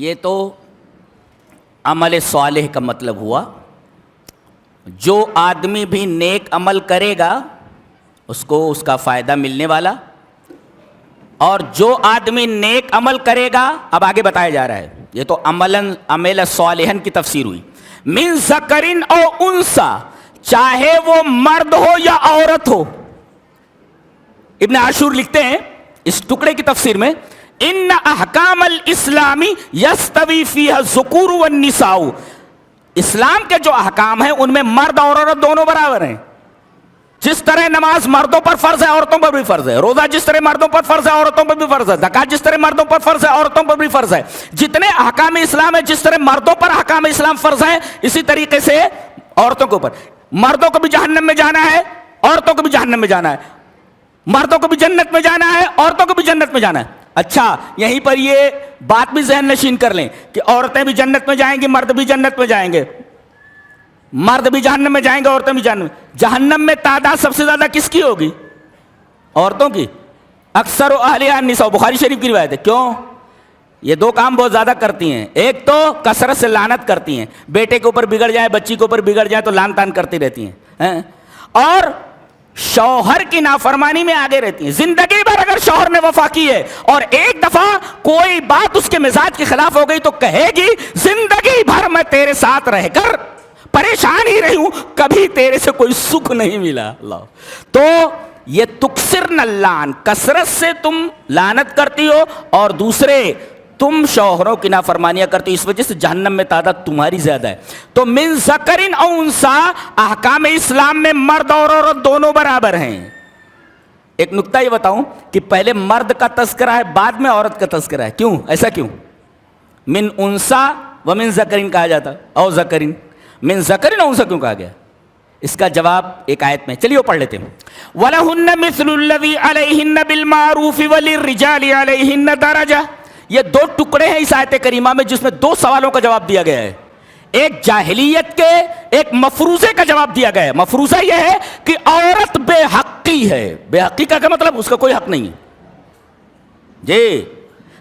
یہ تو عمل صالح کا مطلب ہوا. جو آدمی بھی نیک عمل کرے گا اس کو اس کا فائدہ ملنے والا، اور جو آدمی نیک عمل کرے گا، اب آگے بتایا جا رہا ہے، یہ تو عمل صالحا کی تفسیر ہوئی. من ذکر او انثی، چاہے وہ مرد ہو یا عورت ہو. ابن عاشور لکھتے ہیں اس ٹکڑے کی تفسیر میں، ان احکام الاسلام یستوی فیہا الذکور والنساء، اسلام کے جو احکام ہیں ان میں مرد اور عورت دونوں برابر ہیں. جس طرح نماز مردوں پر فرض ہے عورتوں پر بھی فرض ہے، روزہ جس طرح مردوں پر فرض ہے عورتوں پر بھی فرض ہے، زکات جس طرح مردوں پر فرض ہے عورتوں پر بھی فرض ہے. جتنے احکام اسلام ہے، جس طرح مردوں پر احکام اسلام فرض ہے، اسی طریقے سے عورتوں کے اوپر. مردوں کو بھی جہنم میں جانا ہے، عورتوں کو بھی جہنم میں جانا ہے. مردوں کو بھی جنت میں جانا ہے، عورتوں کو بھی جنت میں جانا ہے. اچھا یہیں پر یہ بات بھی ذہن نشین کر لیں کہ عورتیں بھی جنت میں جائیں گی، مرد بھی جنت میں جائیں گے. مرد بھی جہنم میں جائیں گے، عورتیں بھی جہنم میں. جہنم میں تعداد سب سے زیادہ کس کی ہوگی؟ عورتوں کی. اکثر اہلیہ النساء، بخاری شریف کی روایت ہے. کیوں؟ یہ دو کام بہت زیادہ کرتی ہیں. ایک تو کثرت سے لعنت کرتی ہیں، بیٹے کے اوپر بگڑ جائے، بچی کے اوپر بگڑ جائے تو لعن تان کرتی رہتی ہیں، اور شوہر کی نافرمانی میں آگے رہتی ہیں. زندگی بھر اگر شوہر نے وفا کی ہے اور ایک دفعہ کوئی بات اس کے مزاج کے خلاف ہو گئی تو کہے گی زندگی بھر میں تیرے ساتھ رہ کر پریشان ہی رہی ہوں، کبھی تیرے سے کوئی سکھ نہیں ملا. اللہ. تو یہ تکسرن اللعن، کثرت سے تم لعنت کرتی ہو، اور دوسرے تم شوہروں کی نافرمانیاں کرتی ہو، اس وجہ سے جہنم میں تعداد تمہاری زیادہ ہے. تو من ذکر او انثی، احکام اسلام میں مرد اور عورت دونوں برابر ہیں. ایک نکتہ یہ بتاؤں کہ پہلے مرد کا تذکرہ ہے، بعد میں عورت کا تذکرہ ہے. کیوں ایسا کیوں؟ من انثی و من ذکر کہا جاتا، او ذکر، من ذکر او انثی کیوں کہا گیا؟ اس کا جواب ایک آیت میں، چلیے وہ پڑھ لیتے ہیں. وَلَهُنَّ مِثْلُ الَّذِي عَلَيْهِنَّ بِالْمَعْرُوفِ وَلِلرِّجَالِ عَلَيْهِنَّ دَرَجَةٌ. یہ دو ٹکڑے ہیں اس آیت کریمہ میں جس میں دو سوالوں کا جواب دیا گیا ہے. ایک جاہلیت کے، ایک مفروضے کا جواب دیا گیا ہے. مفروضہ یہ ہے کہ عورت بے حقی ہے. بے حقی کا کیا مطلب؟ اس کا کوئی حق نہیں ہے. جی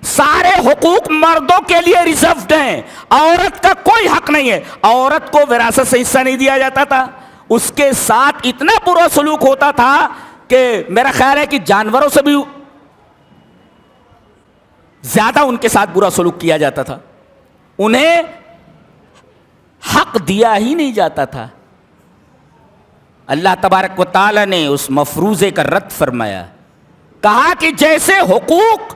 سارے حقوق مردوں کے لیے ریزروڈ ہیں، عورت کا کوئی حق نہیں ہے. عورت کو وراثت سے حصہ نہیں دیا جاتا تھا، اس کے ساتھ اتنا برا سلوک ہوتا تھا کہ میرا خیال ہے کہ جانوروں سے بھی زیادہ ان کے ساتھ برا سلوک کیا جاتا تھا. انہیں حق دیا ہی نہیں جاتا تھا. اللہ تبارک و تعالی نے اس مفروضے کا رد فرمایا، کہا کہ جیسے حقوق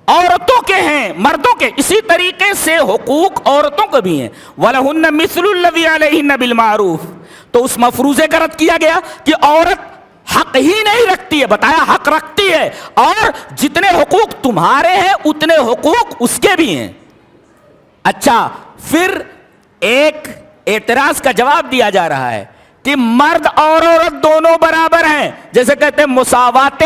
عورتوں کے ہیں مردوں کے، اسی طریقے سے حقوق عورتوں کے بھی ہیں. وَلَهُنَّ مِثْلُ الَّذِي عَلَيْهِنَّ بِالْمَعْرُوفِ. تو اس مفروضے کا رد کیا گیا کہ عورت حق ہی نہیں رکھتی ہے، بتایا حق رکھتی ہے، اور جتنے حقوق تمہارے ہیں اتنے حقوق اس کے بھی ہیں. اچھا، پھر ایک اعتراض کا جواب دیا جا رہا ہے کہ مرد اور عورت دونوں برابر ہیں، جیسے کہتے ہیں مساوات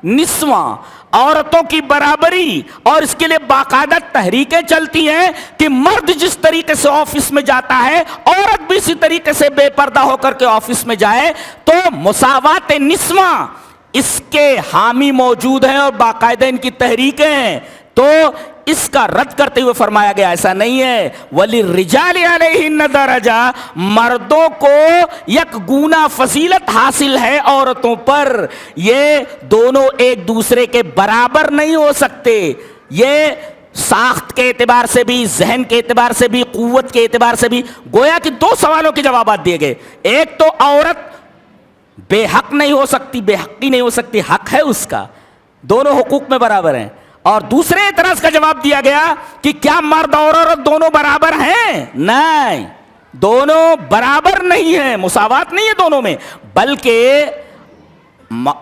نسواں، عورتوں کی برابری، اور اس کے لیے باقاعدہ تحریکیں چلتی ہیں کہ مرد جس طریقے سے آفس میں جاتا ہے عورت بھی اسی طریقے سے بے پردہ ہو کر کے آفس میں جائے. تو مساوات نسواں اس کے حامی موجود ہیں اور باقاعدہ ان کی تحریکیں ہیں. تو اس کا رد کرتے ہوئے فرمایا گیا ایسا نہیں ہے. وَلِلرِّجَالِ عَلَيْهِنَّ دَرَجَةٌ، مردوں کو یک گونا فضیلت حاصل ہے عورتوں پر. یہ دونوں ایک دوسرے کے برابر نہیں ہو سکتے. یہ ساخت کے اعتبار سے بھی، ذہن کے اعتبار سے بھی، قوت کے اعتبار سے بھی. گویا کہ دو سوالوں کے جوابات دیے گئے. ایک تو عورت بے حق نہیں ہو سکتی، بے حقی نہیں ہو سکتی، حق ہے اس کا، دونوں حقوق میں برابر ہیں. اور دوسرے اعتراض کا جواب دیا گیا کہ کیا مرد اور عورت دونوں برابر ہیں؟ نہیں، دونوں برابر نہیں ہیں، مساوات نہیں ہے دونوں میں، بلکہ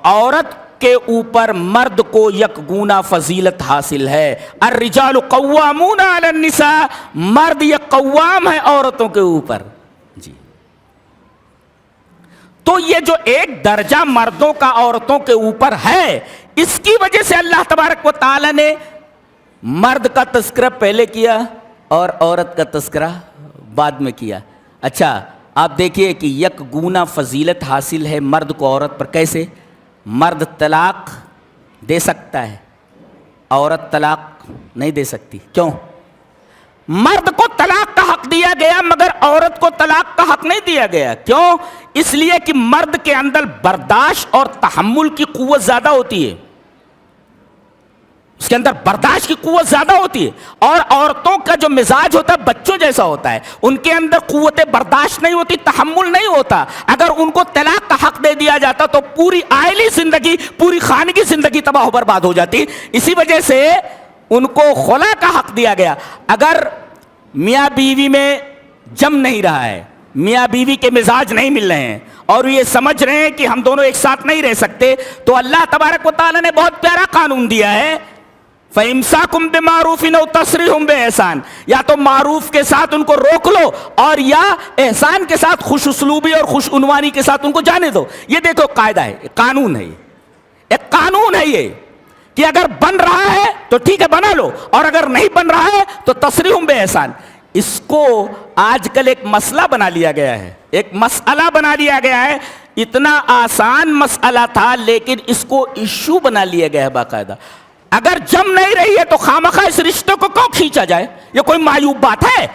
عورت کے اوپر مرد کو یک گونا فضیلت حاصل ہے. الرجال قوامون علی النساء، مرد یک قوام ہے عورتوں کے اوپر. جی، تو یہ جو ایک درجہ مردوں کا عورتوں کے اوپر ہے، اس کی وجہ سے اللہ تبارک و تعالی نے مرد کا تذکرہ پہلے کیا اور عورت کا تذکرہ بعد میں کیا. اچھا، آپ دیکھیے کہ یک گونا فضیلت حاصل ہے مرد کو عورت پر. کیسے؟ مرد طلاق دے سکتا ہے، عورت طلاق نہیں دے سکتی. کیوں؟ مرد کو طلاق کا حق دیا گیا مگر عورت کو طلاق کا حق نہیں دیا گیا. کیوں؟ اس لیے کہ مرد کے اندر برداشت اور تحمل کی قوت زیادہ ہوتی ہے، اس کے اندر برداشت کی قوت زیادہ ہوتی ہے. اور عورتوں کا جو مزاج ہوتا ہے بچوں جیسا ہوتا ہے، ان کے اندر قوت برداشت نہیں ہوتی، تحمل نہیں ہوتا. اگر ان کو طلاق کا حق دے دیا جاتا تو پوری عائلی زندگی، پوری خانگی زندگی تباہ و برباد ہو جاتی. اسی وجہ سے ان کو خلا کا حق دیا گیا. اگر میاں بیوی میں جم نہیں رہا ہے، میاں بیوی کے مزاج نہیں مل رہے ہیں اور یہ سمجھ رہے ہیں کہ ہم دونوں ایک ساتھ نہیں رہ سکتے، تو اللہ تبارک و تعالی نے بہت پیارا قانون دیا ہے. فَإِمْسَاكُمْ بِمَعْرُوفٍ أَوْ تَسْرِيحٌ بِإِحْسَانٍ، یا تو معروف کے ساتھ ان کو روک لو اور یا احسان کے ساتھ، خوش اسلوبی اور خوش عنوانی کے ساتھ ان کو جانے دو. یہ دیکھو قاعدہ ہے، قانون ہے، ایک قانون ہے یہ کہ اگر بن رہا ہے تو ٹھیک ہے بنا لو، اور اگر نہیں بن رہا ہے تو تسریح بِإِحْسان. اس کو آج کل ایک مسئلہ بنا لیا گیا ہے، ایک مسئلہ بنا لیا گیا ہے. اتنا آسان مسئلہ تھا لیکن اس کو ایشو بنا لیا گیا ہے باقاعدہ. اگر جم نہیں رہی ہے تو خامخواہ اس رشتے کو کیوں کھینچا جائے؟ یہ کوئی معیوب بات ہے؟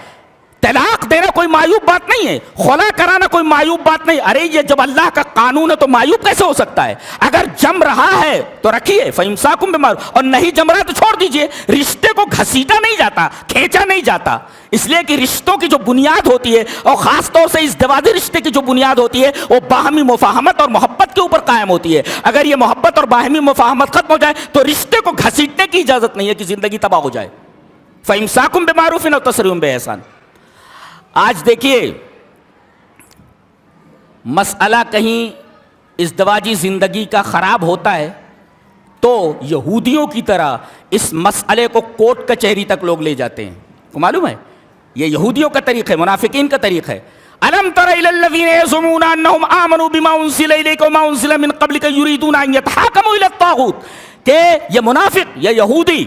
طلاق دینا کوئی معیوب بات نہیں ہے، خلا کرانا کوئی معیوب بات نہیں. ارے یہ جب اللہ کا قانون ہے تو معیوب کیسے ہو سکتا ہے؟ اگر جم رہا ہے تو رکھیے، فَإِمْسَاكُمْ بِمَعْرُوفٍ، اور نہیں جم رہا تو چھوڑ دیجئے. رشتے کو گھسیٹا نہیں جاتا، کھینچا نہیں جاتا، اس لیے کہ رشتوں کی جو بنیاد ہوتی ہے، اور خاص طور سے اس ازدواجی رشتے کی جو بنیاد ہوتی ہے، وہ باہمی مفاہمت اور محبت کے اوپر قائم ہوتی ہے. اگر یہ محبت اور باہمی مفاہمت ختم ہو جائے تو رشتے کو گھسیٹنے کی اجازت نہیں ہے کہ زندگی تباہ ہو جائے. فَإِمْسَاكُمْ بِمَعْرُوفٍ أَوْ تَسْرِيحٌ بِإِحْسَانٍ. آج دیکھیے، مسئلہ کہیں ازدواجی زندگی کا خراب ہوتا ہے تو یہودیوں کی طرح اس مسئلے کو کورٹ کچہری تک لوگ لے جاتے ہیں. کو معلوم ہے یہ یہودیوں کا طریقہ ہے، منافقین کا طریقہ ہے. أَلَمْ تَرَ إِلَى الَّذِينَ يَزْعُمُونَ أَنَّهُمْ آمَنُوا بِمَا أُنزِلَ إِلَيْكَ وَمَا أُنزِلَ مِن قَبْلِكَ يُرِيدُونَ أَن يَتَحَاكَمُوا إِلَى الطَّاغُوتِ، کہ یہ منافق، یہ یہودی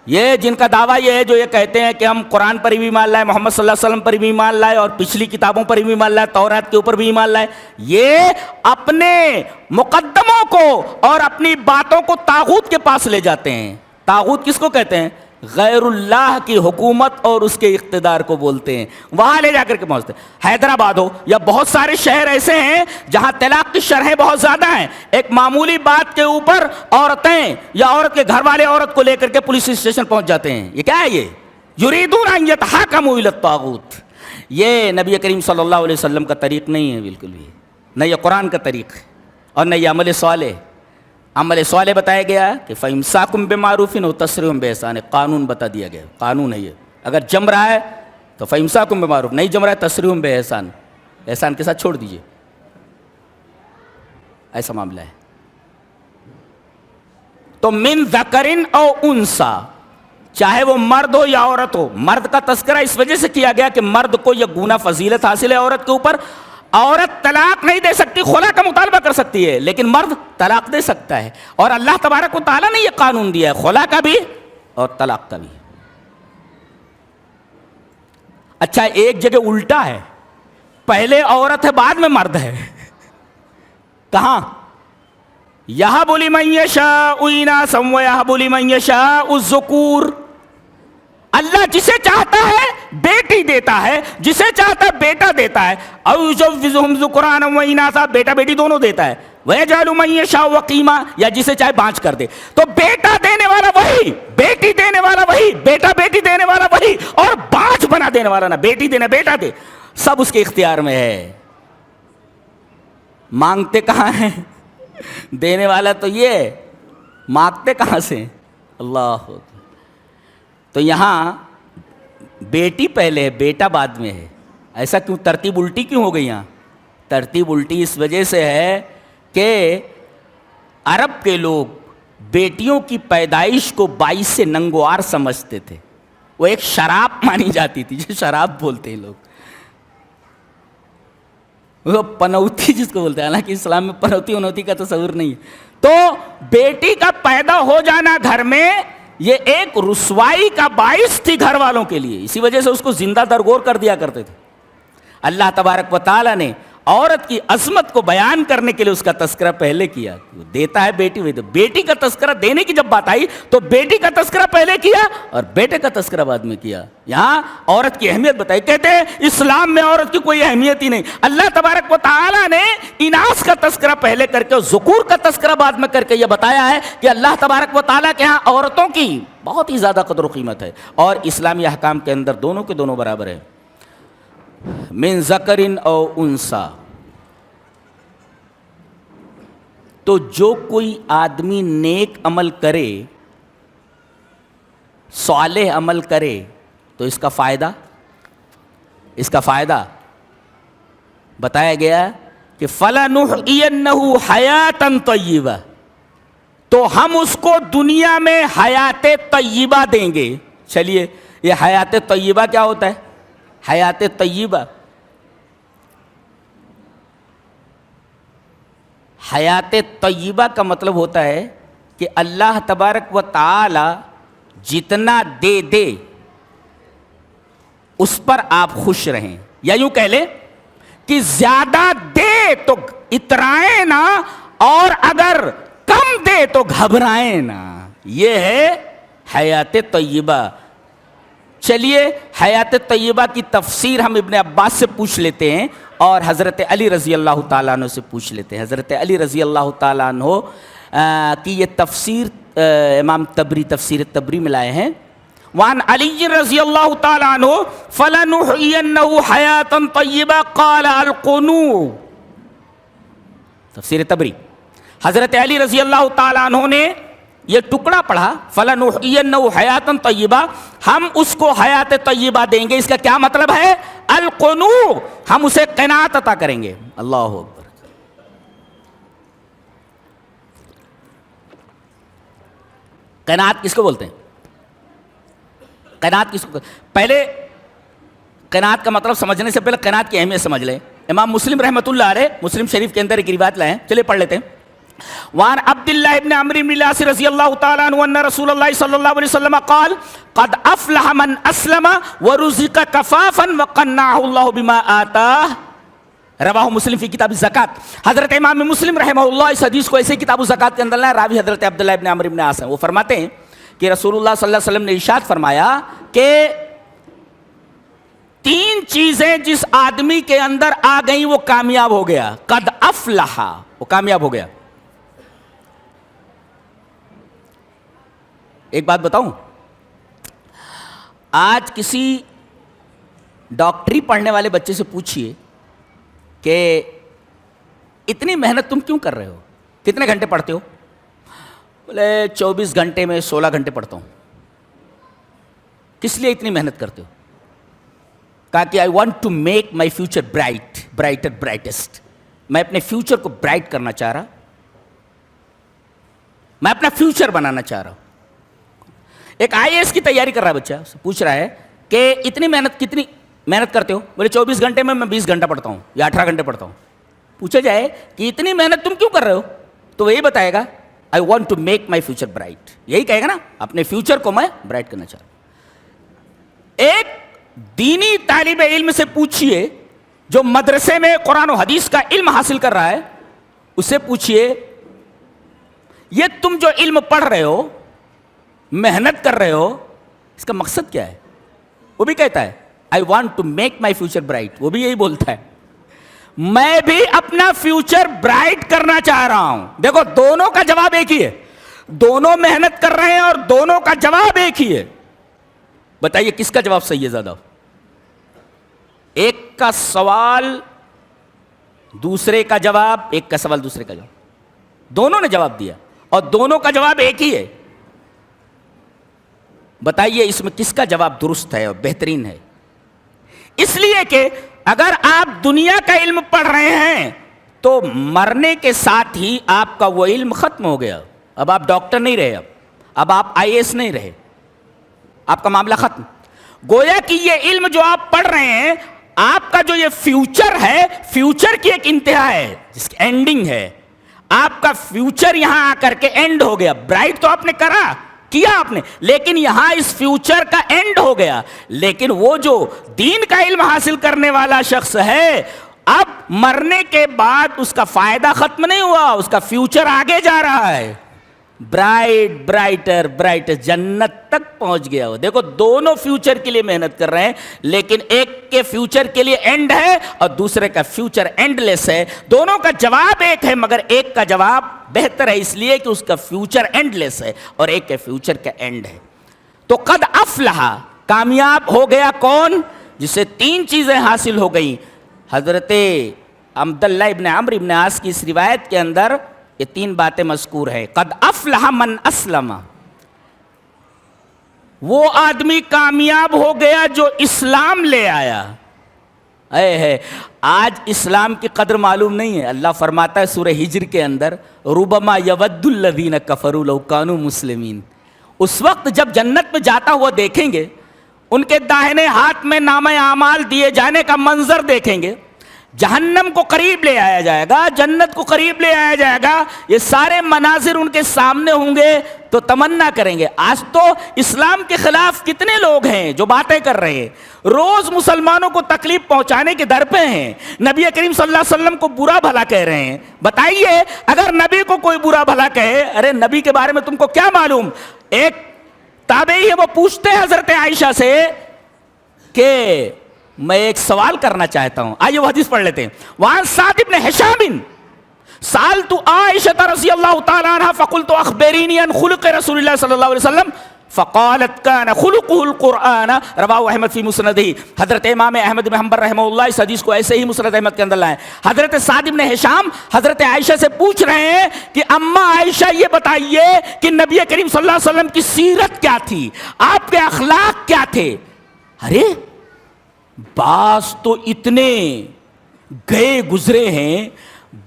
یہ جن کا دعویٰ یہ ہے، جو یہ کہتے ہیں کہ ہم قرآن پر بھی ایمان لائے، محمد صلی اللہ علیہ وسلم پر بھی ایمان لائے، اور پچھلی کتابوں پر بھی ایمان لائے، تورات کے اوپر بھی ایمان لائے، یہ اپنے مقدموں کو اور اپنی باتوں کو طاغوت کے پاس لے جاتے ہیں۔ طاغوت کس کو کہتے ہیں؟ غیر اللہ کی حکومت اور اس کے اقتدار کو بولتے ہیں، وہاں لے جا کر کے پہنچتے ہیں۔ حیدرآباد ہو یا بہت سارے شہر ایسے ہیں جہاں طلاق کی شرحیں بہت زیادہ ہیں، ایک معمولی بات کے اوپر عورتیں یا عورت کے گھر والے عورت کو لے کر کے پولیس اسٹیشن پہنچ جاتے ہیں۔ یہ کیا ہے؟ یہ یریدون ان یتحاکموا الی الطاغوت۔ یہ نبی کریم صلی اللہ علیہ وسلم کا طریق نہیں ہے بالکل بھی، نہ یہ قرآن کا طریق ہے اور نہ یہ عمل صالح۔ عمل صالح بتایا گیا کہ فَإِمْسَاكُمْ بِمَعْرُوفٍ وَتَسْرِيحٌ بِإِحْسَانٍ، قانون بتا دیا گیا، قانون ہے یہ۔ اگر جم رہا ہے تو فَإِمْسَاكُمْ بِمَعْرُوفٍ، نہیں جم رہا ہے تَسْرِيحٌ بِإِحْسَانٍ، احسان کے ساتھ چھوڑ دیجئے، ایسا معاملہ ہے۔ تو من ذکرن او انسا، چاہے وہ مرد ہو یا عورت ہو، مرد کا تذکرہ اس وجہ سے کیا گیا کہ مرد کو یہ گناہ فضیلت حاصل ہے عورت کے اوپر۔ عورت طلاق نہیں دے سکتی، خلا کا مطالبہ کر سکتی ہے، لیکن مرد طلاق دے سکتا ہے، اور اللہ تبارک و تعالیٰ نے یہ قانون دیا ہے، خلا کا بھی اور طلاق کا بھی۔ اچھا، ایک جگہ الٹا ہے، پہلے عورت ہے بعد میں مرد ہے۔ کہاں؟ یہب لمن یشاء اناثا ویہب لمن یشاء الذکور۔ اللہ جسے چاہتا ہے بیٹی دیتا ہے، جسے چاہتا ہے بیٹا دیتا ہے۔ او یزوجہم ذکرانا و اناثا، بیٹا بیٹی دونوں دیتا ہے۔ ویجعل من یشاء عقیما، یا جسے چاہے بانجھ کر دے۔ تو بیٹا دینے والا وہی، بیٹی دینے والا وہی، بیٹا بیٹی دینے والا وہی، اور بانجھ بنا دینے والا نہ بیٹی دے نہ بیٹا دے، سب اس کے اختیار میں ہے۔ مانگتے کہاں ہیں؟ دینے والا تو یہ، مانگتے کہاں سے؟ اللہ۔ تو یہاں بیٹی پہلے ہے، بیٹا بعد میں ہے۔ ایسا کیوں؟ ترتیب الٹی کیوں ہو گئی یہاں؟ ترتیب الٹی اس وجہ سے ہے کہ عرب کے لوگ بیٹیوں کی پیدائش کو باعث ننگوار سمجھتے تھے، وہ ایک شراب مانی جاتی تھی، جو شراب بولتے ہیں لوگ، وہ پنوتی جس کو بولتے ہیں، حالانکہ اسلام میں پنوتی ونوتی کا تصور نہیں ہے۔ تو بیٹی کا پیدا ہو جانا گھر میں یہ ایک رسوائی کا باعث تھی گھر والوں کے لیے، اسی وجہ سے اس کو زندہ درگور کر دیا کرتے تھے۔ اللہ تبارک و تعالیٰ نے عورت کی عظمت کو بیان کرنے کے لیے اس کا تذکرہ پہلے کیا، دیتا ہے بیٹی وہی، بیٹی کا تذکرہ دینے کی جب بات آئی تو بیٹی کا تذکرہ پہلے کیا اور بیٹے کا تذکرہ بعد میں کیا۔ یہاں عورت کی اہمیت بتائی، کہتے ہیں اسلام میں عورت کی کوئی اہمیت ہی نہیں۔ اللہ تبارک و تعالیٰ نے اناث کا تذکرہ پہلے کر کے اور ذکور کا تذکرہ بعد میں کر کے یہ بتایا ہے کہ اللہ تبارک و تعالیٰ کے ہاں عورتوں کی بہت ہی زیادہ قدر و قیمت ہے، اور اسلامی احکام کے اندر دونوں کے دونوں برابر ہیں۔ من ذکرن او انسا، تو جو کوئی آدمی نیک عمل کرے، صالح عمل کرے، تو اس کا فائدہ بتایا گیا کہ فَلَنُحْيِيَنَّهُ حَيَاتًا طَيِّبَةً، تو ہم اس کو دنیا میں حیات طیبہ دیں گے۔ چلیے، یہ حیات طیبہ کیا ہوتا ہے؟ حیات طیبہ، حیات طیبہ کا مطلب ہوتا ہے کہ اللہ تبارک و تعالی جتنا دے دے اس پر آپ خوش رہیں، یا یوں کہہ لیں کہ زیادہ دے تو اترائیں نہ، اور اگر کم دے تو گھبرائیں نہ۔ یہ ہے حیات طیبہ۔ چلیے، حیات طیبہ کی تفسیر ہم ابن عباس سے پوچھ لیتے ہیں اور حضرت علی رضی اللہ تعالیٰ عنہ سے پوچھ لیتے ہیں۔ حضرت علی رضی اللہ تعالیٰ عنہ کی یہ تفسیر امام تبری تفسیر تبری میں لائے ہیں۔ وعن علی رضی اللہ تعالیٰ عنہ فَلَنُحْيِيَنَّهُ حَيَاتًا طَيِّبَةً قَالَ الْقُنُوعُ، تفسیر تبری۔ حضرت علی رضی اللہ تعالیٰ عنہ نے یہ ٹکڑا پڑھا، فَلَنُحْيِيَنَّهُ حَيَاتًا طَيِّبَةً، ہم اس کو حیات طیبہ دیں گے۔ اس کا کیا مطلب ہے؟ القنوع، ہم اسے قناعت عطا کریں گے۔ اللہ اکبر۔ قناعت کس کو بولتے ہیں؟ قناعت کس کو؟ پہلے قناعت کا مطلب سمجھنے سے پہلے قناعت کی اہمیت سمجھ لیں۔ امام مسلم رحمۃ اللہ علیہ مسلم شریف کے اندر ایک روایت لائے ہیں، چلیے پڑھ لیتے ہیں۔ وعن عبد الله بن عمرو بن العاص رضي الله تعالى عنه ان رسول الله صلى الله عليه وسلم قال قد افلح من اسلم ورزق كفافا وقنعه الله بما آتاه رواہ مسلم فی کتاب الزکات. حضرت امام مسلم رحمہ اللہ اس حدیث کو ایسے کتاب الزکات کے اندر لائے. راوی حضرت عبداللہ ابن عمرو بن العاص ہیں. وہ فرماتے ہیں کہ رسول اللہ صلی اللہ علیہ وسلم نے ارشاد فرمایا کہ 3 چیزیں جس آدمی کے اندر آ گئیں وہ کامیاب ہو گیا. قد افلح، وہ کامیاب ہو گیا. ایک بات بتاؤں، آج کسی ڈاکٹری پڑھنے والے بچے سے پوچھئے کہ اتنی محنت تم کیوں کر رہے ہو، کتنے گھنٹے پڑھتے ہو؟ بولے 24 گھنٹے میں 16 گھنٹے پڑھتا ہوں. کس لیے اتنی محنت کرتے ہو؟ کہا کہ I want to make my future brighter brightest. میں اپنے فیوچر کو برائٹ کرنا چاہ رہا، میں اپنا فیوچر بنانا چاہ رہا ہوں. ایک IAS کی تیاری کر رہا ہے بچہ، پوچھ رہا ہے کہ کتنی محنت کرتے ہو؟ بولے 24 گھنٹے میں 20 گھنٹہ پڑھتا ہوں یا 18 گھنٹے پڑھتا ہوں. پوچھا جائے کہ اتنی محنت تم کیوں کر رہے ہو، تو وہ یہی بتائے گا I want to make my future bright. یہی کہے گا نا، اپنے فیوچر کو میں برائٹ کرنا چاہ رہا ہوں. ایک دینی طالب علم سے پوچھئے جو مدرسے میں قرآن و حدیث کا علم حاصل کر رہا ہے، اس سے پوچھئے یہ تم جو علم پڑھ رہے ہو، محنت کر رہے ہو، اس کا مقصد کیا ہے؟ وہ بھی کہتا ہے I want to make my future bright. وہ بھی یہی بولتا ہے میں بھی اپنا فیوچر برائٹ کرنا چاہ رہا ہوں. دیکھو دونوں کا جواب ایک ہی ہے، دونوں محنت کر رہے ہیں اور دونوں کا جواب ایک ہی ہے. بتائیے کس کا جواب صحیح ہے زیادہ؟ ایک کا سوال دوسرے کا جواب، ایک کا سوال دوسرے کا جواب. دونوں نے جواب دیا اور دونوں کا جواب ایک ہی ہے. بتائیے اس میں کس کا جواب درست ہے اور بہترین ہے؟ اس لیے کہ اگر آپ دنیا کا علم پڑھ رہے ہیں تو مرنے کے ساتھ ہی آپ کا وہ علم ختم ہو گیا. اب آپ ڈاکٹر نہیں رہے، اب آپ IAS نہیں رہے، آپ کا معاملہ ختم. گویا کہ یہ علم جو آپ پڑھ رہے ہیں، آپ کا جو یہ فیوچر ہے، فیوچر کی ایک انتہا ہے جس کی اینڈنگ ہے. آپ کا فیوچر یہاں آ کر کے اینڈ ہو گیا. برائٹ تو آپ نے کیا آپ نے، لیکن یہاں اس فیوچر کا اینڈ ہو گیا. لیکن وہ جو دین کا علم حاصل کرنے والا شخص ہے، اب مرنے کے بعد اس کا فائدہ ختم نہیں ہوا، اس کا فیوچر آگے جا رہا ہے. برائٹ جنت تک پہنچ گیا ہو. دیکھو دونوں فیوچر کے لیے محنت کر رہے ہیں، لیکن ایک کے فیوچر کے لیے اینڈ ہے اور دوسرے کا فیوچر اینڈ لیس ہے. دونوں کا جواب ایک ہے، مگر ایک کا جواب بہتر ہے اس لیے کہ اس کا فیوچر اینڈ لیس ہے اور ایک کے فیوچر کا اینڈ ہے. تو قد افلح، کامیاب ہو گیا کون؟ جسے 3 چیزیں حاصل ہو گئیں. حضرت عبداللہ ابن عمرو ابن العاص کی اس روایت کے اندر یہ 3 باتیں مذکور ہیں. قد افلح من اسلم، وہ آدمی کامیاب ہو گیا جو اسلام لے آیا. آج اسلام کی قدر معلوم نہیں ہے. اللہ فرماتا ہے سورہ ہجر کے اندر ربما یود الذین کفروا لو کانوا مسلمین. اس وقت جب جنت میں جاتا ہوا دیکھیں گے، ان کے داہنے ہاتھ میں نامہ اعمال دیے جانے کا منظر دیکھیں گے. جہنم کو قریب لے آیا جائے گا، جنت کو قریب لے آیا جائے گا. یہ سارے مناظر ان کے سامنے ہوں گے تو تمنا کریں گے. آج تو اسلام کے خلاف کتنے لوگ ہیں جو باتیں کر رہے ہیں، روز مسلمانوں کو تکلیف پہنچانے کے در پہ ہیں، نبی کریم صلی اللہ علیہ وسلم کو برا بھلا کہہ رہے ہیں. بتائیے اگر نبی کو کوئی برا بھلا کہے، ارے نبی کے بارے میں تم کو کیا معلوم؟ ایک تابعی ہے، وہ پوچھتے ہیں حضرت عائشہ سے کہ میں ایک سوال کرنا چاہتا ہوں. آئیے وہ حدیث پڑھ لیتے ہیں. وہاں سعد بن ہشام سألت عائشة رضی اللہ تعالی عنہ فقلت اخبرینی عن خلق رسول اللہ صلی اللہ علیہ وسلم فقالت كان خلقه القرآن رواه احمد فی مسندہ. حضرت امام احمد بن حنبل رحمہ اللہ اس حدیث کو ایسے ہی مسند احمد کے اندر لائے. حضرت سعد بن ہشام حضرت عائشہ سے پوچھ رہے ہیں کہ اما عائشہ یہ بتائیے کہ نبی کریم صلی اللہ علیہ وسلم کی سیرت کیا تھی، آپ کے اخلاق کیا تھے. ارے بعض تو اتنے گئے گزرے ہیں،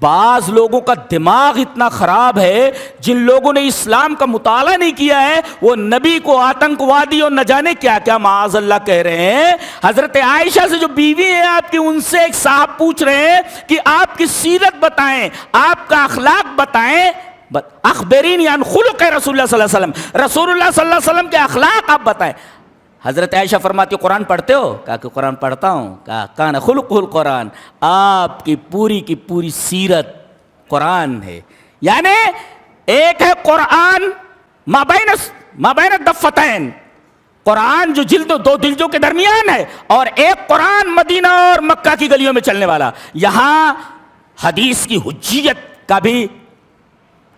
بعض لوگوں کا دماغ اتنا خراب ہے، جن لوگوں نے اسلام کا مطالعہ نہیں کیا ہے، وہ نبی کو آتنکوادی اور نہ جانے کیا کیا معاذ اللہ کہہ رہے ہیں۔ حضرت عائشہ سے جو بیوی ہیں آپ کی، ان سے ایک صاحب پوچھ رہے ہیں کہ آپ کی سیرت بتائیں، آپ کا اخلاق بتائیں، اخبرینی عن خلق رسول اللہ صلی اللہ علیہ وسلم، رسول اللہ صلی اللہ علیہ وسلم کے اخلاق آپ بتائیں۔ حضرت عائشہ فرماتی ہو قرآن پڑھتے ہو؟ کہا کہ قرآن پڑھتا ہوں۔ کہا کان خلق القرآن، آپ کی پوری سیرت قرآن ہے۔ یعنی ایک ہے قرآن مابین الدفتین، قرآن جو دو جلدوں کے درمیان ہے، اور ایک قرآن مدینہ اور مکہ کی گلیوں میں چلنے والا۔ یہاں حدیث کی حجیت کا بھی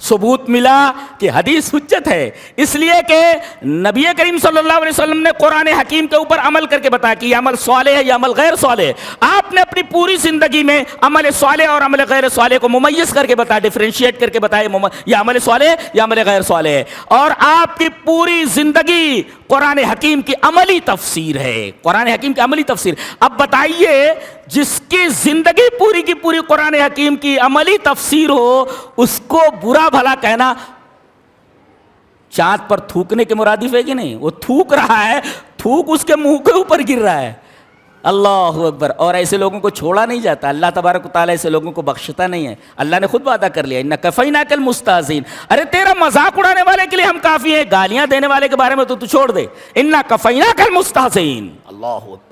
ثبوت ملا کہ حدیث حجت ہے، اس لیے کہ نبی کریم صلی اللہ علیہ وسلم نے قرآن حکیم کے اوپر عمل کر کے بتایا کہ یہ عمل صالح ہے، یہ عمل غیر صالح ہے۔ آپ نے اپنی پوری زندگی میں عمل صالح اور عمل غیر صالح کو ممیز کر کے بتایا، ڈیفرینشیٹ کر کے بتایا یہ عمل صالح ہے، یہ عمل غیر صالح ہے، اور آپ کی پوری زندگی قرآن حکیم کی عملی تفسیر ہے، قرآن حکیم کی عملی تفسیر۔ اب بتائیے جس کی زندگی پوری کی پوری قرآن حکیم کی عملی تفسیر ہو، اس کو برا بھلا کہنا چاند پر تھوکنے کے مرادف ہے کہ نہیں؟ وہ تھوک رہا ہے، تھوک اس کے منہ کے اوپر گر رہا ہے۔ اللہ اکبر۔ اور ایسے لوگوں کو چھوڑا نہیں جاتا، اللہ تبارک و تعالیٰ ایسے لوگوں کو بخشتا نہیں ہے۔ اللہ نے خود وعدہ کر لیا ان کفیناک المستہزئین، ارے تیرا مذاق اڑانے والے کے لیے ہم کافی ہیں، گالیاں دینے والے کے بارے میں تو چھوڑ دے۔ ان کفیناک المستہزئین، اللہ اکبر۔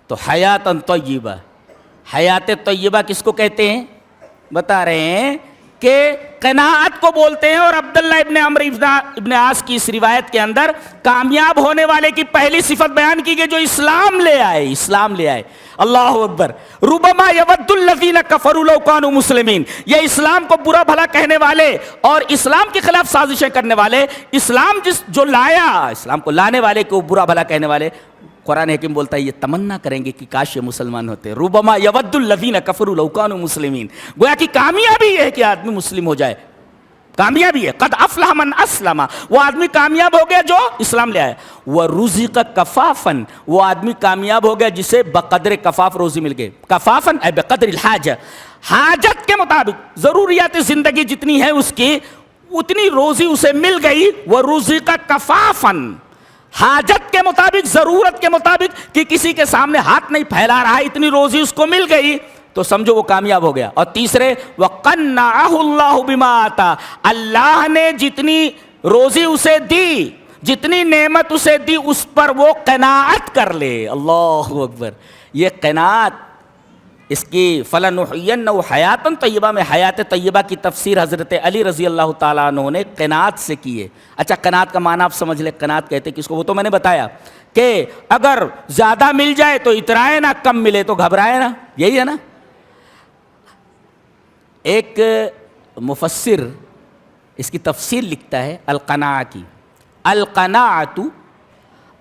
تو حیات طیبہ، حیات طیبہ کس کو کہتے ہیں؟ بتا رہے ہیں کہ قناعت کو بولتے ہیں۔ اور عبداللہ ابن عمرو ابن عاص کی اس روایت کے اندر کامیاب ہونے والے کی پہلی صفت بیان کی گئی جو اسلام لے آئے، اسلام لے آئے۔ اللہ اکبر۔ ربما یود الذین کفروا لو کانوا مسلمین، یہ اسلام کو برا بھلا کہنے والے اور اسلام کے خلاف سازشیں کرنے والے، اسلام جو لایا، اسلام کو لانے والے کو برا بھلا کہنے والے، قرآن حکیم بولتا ہے یہ تمنا کریں گے کہ کاش یہ مسلمان ہوتے۔ ربما یود الذین کفروا لو کانوا مسلمین، گویا کہ کامیابی یہ ہے کہ آدمی مسلم ہو جائے، کامیابی ہے۔ قد افلح من اسلم، وہ آدمی کامیاب ہو گیا جو اسلام لے آیا۔ ورزق کفافا، وہ آدمی کامیاب ہو گیا جسے بقدر کفاف روزی مل گئی۔ کفافا اے بقدر الحاجہ، حاجت کے مطابق ضروریات زندگی جتنی ہے اس کی اتنی روزی اسے مل گئی۔ ورزق کفافا، حاجت کے مطابق، ضرورت کے مطابق، کہ کسی کے سامنے ہاتھ نہیں پھیلا رہا ہے، اتنی روزی اس کو مل گئی تو سمجھو وہ کامیاب ہو گیا۔ اور تیسرے وَقَنَّعَهُ اللَّهُ بِمَا آتَى، اللہ نے جتنی روزی اسے دی، جتنی نعمت اسے دی، اس پر وہ قناعت کر لے۔ اللہ اکبر۔ یہ قناعت، اس کی فَلَنُحْيِيَنَّهُ حَيَاةً طَيِّبَةً میں حیات طیبہ کی تفسیر حضرت علی رضی اللہ تعالیٰ عنہ نے قناعت سے کی ہے۔ اچھا قناعت کا معنی آپ سمجھ لیں، قناعت کہتے کس کو؟ وہ تو میں نے بتایا کہ اگر زیادہ مل جائے تو اترائے نہ، کم ملے تو گھبرائے نہ، یہی ہے نا۔ ایک مفسر اس کی تفسیر لکھتا ہے القناع کی، القناعۃ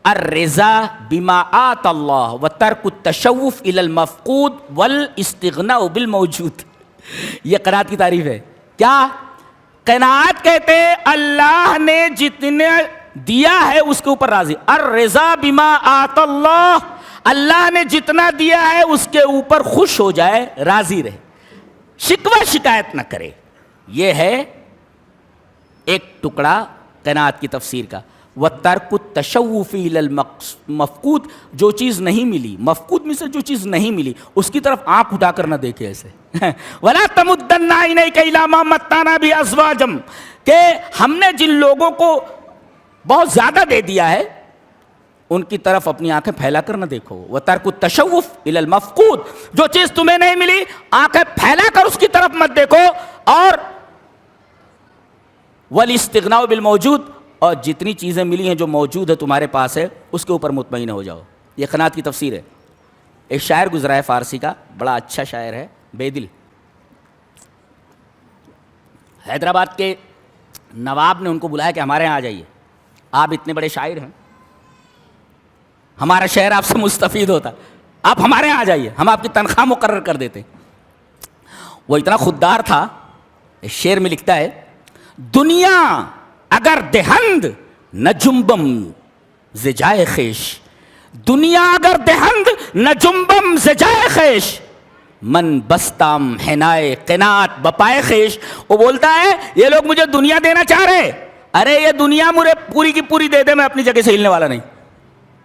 الرضا بما آتى اللہ وترک التشوف الى المفقود والاستغناء بالموجود۔ یہ قناعت کی تعریف ہے۔ کیا قناعت کہتے ہیں اللہ نے جتنے دیا ہے اس کے اوپر راضی۔ الرضا بما آتى اللہ، اللہ نے جتنا دیا ہے اس کے اوپر خوش ہو جائے، راضی رہے، شکوہ شکایت نہ کرے۔ یہ ہے ایک ٹکڑا قناعت کی تفسیر کا۔ وَتَرْكُ التَّشَوُّفِ إِلَى الْمَفْقُودِ، جو چیز نہیں ملی، مفقود میں سے جو چیز نہیں ملی اس کی طرف آنکھ اٹھا کر نہ دیکھے ایسے۔ وَلَا تَمُدَّنَّ عَيْنَيْكَ إِلَىٰ مَا مَتَّعْنَا بِهِ أَزْوَاجًا، کہ ہم نے جن لوگوں کو بہت زیادہ دے دیا ہے ان کی طرف اپنی آنکھیں پھیلا کر نہ دیکھو۔ وَتَرْكُ التَّشَوُّفِ إِلَى الْمَفْقُودِ، جو چیز تمہیں نہیں ملی آنکھیں پھیلا کر اس کی طرف مت دیکھو، اور وَالِاسْتِغْنَاءُ بِالْمَوْجُودِ، اور جتنی چیزیں ملی ہیں جو موجود ہے تمہارے پاس ہے اس کے اوپر مطمئن ہو جاؤ۔ یہ قناعت کی تفسیر ہے۔ ایک شاعر گزرا ہے فارسی کا، بڑا اچھا شاعر ہے، بیدل۔ حیدرآباد کے نواب نے ان کو بلایا کہ ہمارے یہاں آ جائیے، آپ اتنے بڑے شاعر ہیں، ہمارا شہر آپ سے مستفید ہوتا، آپ ہمارے یہاں آ جائیے، ہم آپ کی تنخواہ مقرر کر دیتے۔ وہ اتنا خوددار تھا، اس شعر میں لکھتا ہے دنیا اگر دہند نہ جنبم ز جائے خویش، دنیا اگر دہند نہ جنبم زجائے خیش، من بستام حنائے قناعت بپائے خیش. وہ بولتا ہے یہ لوگ مجھے دنیا دینا چاہ رہے، ارے یہ دنیا مجھے پوری کی پوری دے دے، میں اپنی جگہ سے ہلنے والا نہیں.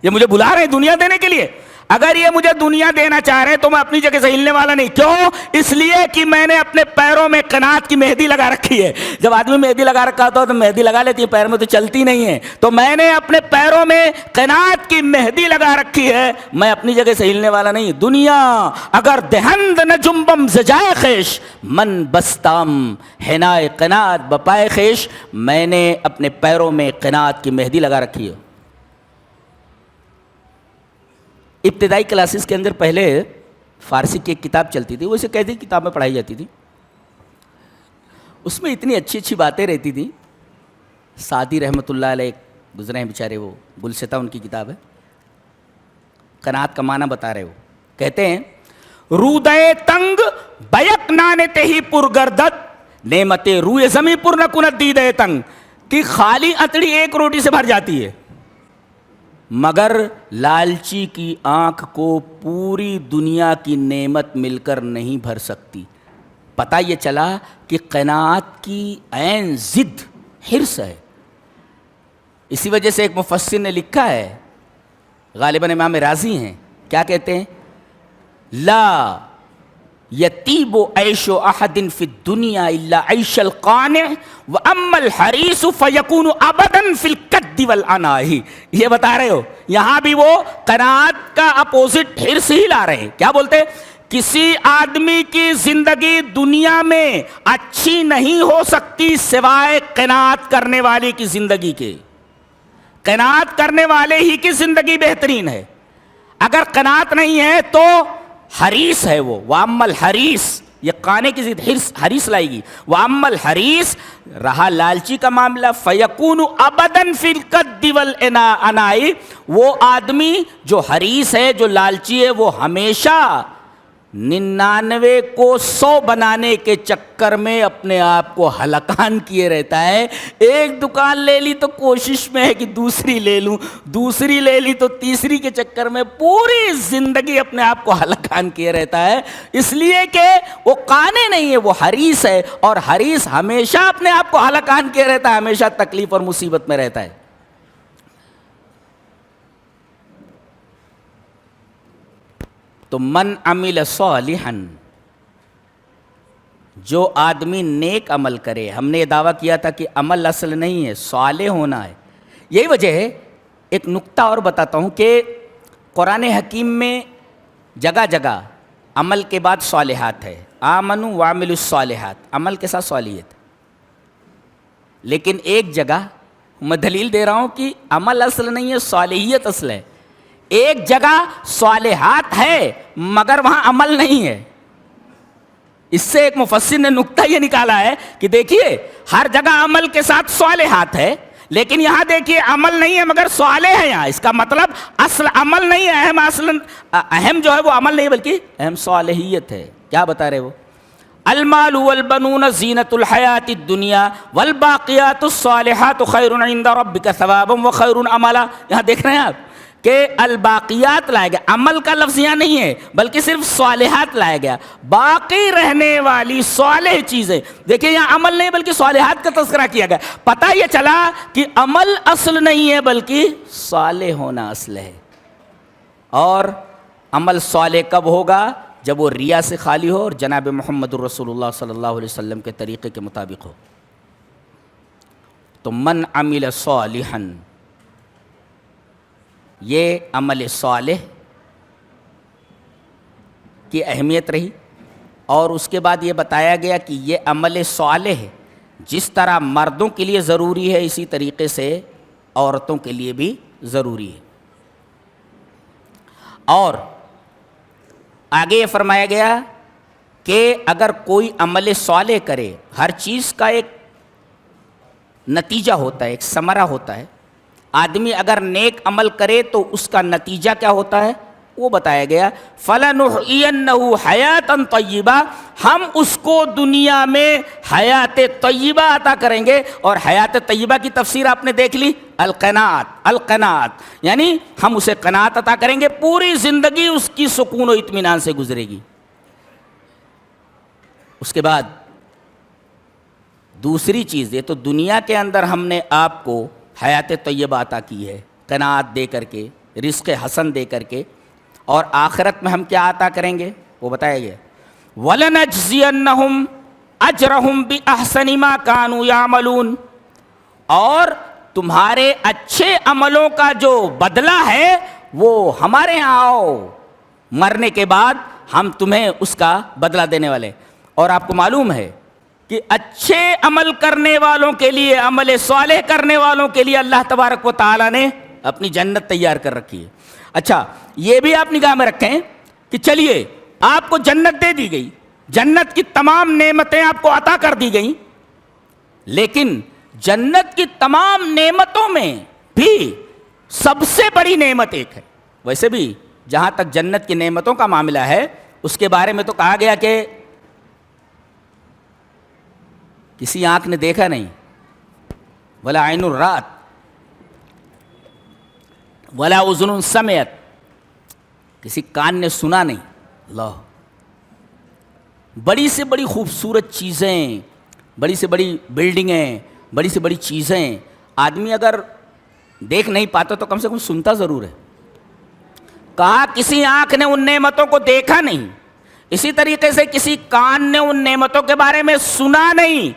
یہ مجھے بلا رہے ہیں دنیا دینے کے لیے، اگر یہ مجھے دنیا دینا چاہ رہے ہیں تو میں اپنی جگہ سے ہلنے والا نہیں. کیوں؟ اس لیے کہ میں نے اپنے پیروں میں قناعت کی مہندی لگا رکھی ہے. جب آدمی مہندی لگا رکھا ہوتا ہے تو مہندی لگا لیتی ہے، پیر میں تو چلتی نہیں ہے. تو میں نے اپنے پیروں میں قناعت کی مہندی لگا رکھی ہے، میں اپنی جگہ سے ہلنے والا نہیں. دنیا اگر دہند نہ جنبم زجائے خیش، من بستام حنائے قناعت بپائے خیش، میں نے اپنے پیروں میں قناعت کی مہندی لگا رکھی ہے. ابتدائی کلاسز کے اندر پہلے فارسی کی ایک کتاب چلتی تھی، وہ اسے قیدی کتاب میں پڑھائی جاتی تھی. اس میں اتنی اچھی اچھی باتیں رہتی تھیں. سعدی رحمۃ اللہ علیہ گزرے ہیں بیچارے، وہ گلستہ ان کی کتاب ہے. قناعت کا معنی بتا رہے، وہ کہتے ہیں رودے تنگ بیک نانے تہی پرگردت نعمت روئے زمیں پر نہ کنت دیدے تنگ، کہ خالی اتڑی ایک روٹی سے بھر جاتی ہے مگر لالچی کی آنکھ کو پوری دنیا کی نعمت مل کر نہیں بھر سکتی. پتہ یہ چلا کہ قناعت کی عین ضد حرص ہے. اسی وجہ سے ایک مفسر نے لکھا ہے، غالباً امام راضی ہیں، کیا کہتے ہیں؟ لا یتیب عیش احد فی الدنیا الا عیش القانع واما الحریص فیکون ابدا فی الکد والعناء. یہ بتا رہے ہو یہاں بھی وہ قناعت کا اپوزٹ حرص ہی لا رہے ہیں. کیا بولتے؟ کسی آدمی کی زندگی دنیا میں اچھی نہیں ہو سکتی سوائے قناعت کرنے والے کی زندگی کے. قناعت کرنے والے ہی کی زندگی بہترین ہے. اگر قناعت نہیں ہے تو حریص ہے وہ. وَأَمَّا الْحَرِيص، یہ قانے کی ضد حریص لائے گی. وَأَمَّا الْحَرِيص، رہا لالچی کا معاملہ، فَيَكُونُ أَبَدًا فِي الْقَدِّ وَالْإِنَاءِ، وہ آدمی جو حریص ہے، جو لالچی ہے، وہ ہمیشہ 99 کو 100 بنانے کے چکر میں اپنے آپ کو ہلکان کیے رہتا ہے. ایک دکان لے لی تو کوشش میں ہے کہ دوسری لے لوں، دوسری لے لی تو تیسری کے چکر میں پوری زندگی اپنے آپ کو ہلکان کیے رہتا ہے. اس لیے کہ وہ قانے نہیں ہے، وہ حریص ہے، اور حریص ہمیشہ اپنے آپ کو ہلکان کیے رہتا ہے، ہمیشہ تکلیف اور مصیبت میں رہتا ہے. تو من عمل صالحا، جو آدمی نیک عمل کرے. ہم نے یہ دعویٰ کیا تھا کہ عمل اصل نہیں ہے، صالح ہونا ہے. یہی وجہ ہے. ایک نکتہ اور بتاتا ہوں کہ قرآن حکیم میں جگہ جگہ عمل کے بعد صالحات ہے. آمنوا وعملوا الصالحات، عمل کے ساتھ صالحیت. لیکن ایک جگہ میں دلیل دے رہا ہوں کہ عمل اصل نہیں ہے، صالحیت اصل ہے. ایک جگہ صالحات ہے مگر وہاں عمل نہیں ہے. اس سے ایک مفسر نے نکتہ یہ نکالا ہے کہ دیکھیے ہر جگہ عمل کے ساتھ صالحات ہے، لیکن یہاں دیکھیے عمل نہیں ہے مگر صالح ہے. یہاں اس کا مطلب اصل عمل نہیں ہے، اہم جو ہے وہ عمل نہیں بلکہ اہم صالحیت ہے. کیا بتا رہے وہ؟ المال والبنون زینت الحیات الدنیا والباقیات الصالحات خیر عند ربک ثوابا وخیر عملا. یہاں دیکھ رہے ہیں آپ کہ الباقیات لایا گیا، عمل کا لفظ یہاں نہیں ہے بلکہ صرف صالحات لایا گیا، باقی رہنے والی صالح چیزیں. دیکھیں یہاں عمل نہیں بلکہ صالحات کا تذکرہ کیا گیا. پتہ یہ چلا کہ عمل اصل نہیں ہے بلکہ صالح ہونا اصل ہے. اور عمل صالح کب ہوگا؟ جب وہ ریا سے خالی ہو اور جناب محمد الرسول اللہ صلی اللہ علیہ وسلم کے طریقے کے مطابق ہو. تو من عمل صالحا، یہ عمل صالح کی اہمیت رہی. اور اس کے بعد یہ بتایا گیا کہ یہ عمل صالح جس طرح مردوں کے لیے ضروری ہے اسی طریقے سے عورتوں کے لیے بھی ضروری ہے. اور آگے یہ فرمایا گیا کہ اگر کوئی عمل صالح کرے، ہر چیز کا ایک نتیجہ ہوتا ہے، ایک ثمرہ ہوتا ہے. آدمی اگر نیک عمل کرے تو اس کا نتیجہ کیا ہوتا ہے؟ وہ بتایا گیا فَلَنُحْيِيَنَّهُ حَيَاتًا طَيِّبَةً، ہم اس کو دنیا میں حیات طیبہ عطا کریں گے. اور حیات طیبہ کی تفسیر آپ نے دیکھ لی، القناعت یعنی ہم اسے قناعت عطا کریں گے، پوری زندگی اس کی سکون و اطمینان سے گزرے گی. اس کے بعد دوسری چیز، یہ تو دنیا کے اندر ہم نے آپ کو حیات طیبہ عطا کی ہے قناعت دے کر کے، رزق حسن دے کر کے، اور آخرت میں ہم کیا عطا کریں گے وہ بتایا گیا. وَلَنَجْزِيَنَّهُمْ أَجْرَهُمْ بِأَحْسَنِ مَا كَانُوا يَعْمَلُونَ، اور تمہارے اچھے عملوں کا جو بدلہ ہے وہ ہمارے ہاں آؤ، مرنے کے بعد ہم تمہیں اس کا بدلہ دینے والے. اور آپ کو معلوم ہے کہ اچھے عمل کرنے والوں کے لیے، عمل صالح کرنے والوں کے لیے اللہ تبارک و تعالیٰ نے اپنی جنت تیار کر رکھی ہے. اچھا یہ بھی آپ نگاہ میں رکھیں کہ چلیے آپ کو جنت دے دی گئی، جنت کی تمام نعمتیں آپ کو عطا کر دی گئیں، لیکن جنت کی تمام نعمتوں میں بھی سب سے بڑی نعمت ایک ہے. ویسے بھی جہاں تک جنت کی نعمتوں کا معاملہ ہے اس کے بارے میں تو کہا گیا کہ کسی آنکھ نے دیکھا نہیں، ولا عین رات ولا اذن سمعت، کسی کان نے سنا نہیں. اللہ، بڑی سے بڑی خوبصورت چیزیں، بڑی سے بڑی بلڈنگیں، بڑی سے بڑی چیزیں آدمی اگر دیکھ نہیں پاتا تو کم سے کم سنتا ضرور ہے. کہا کسی آنکھ نے ان نعمتوں کو دیکھا نہیں، اسی طریقے سے کسی کان نے ان نعمتوں کے بارے میں سنا نہیں.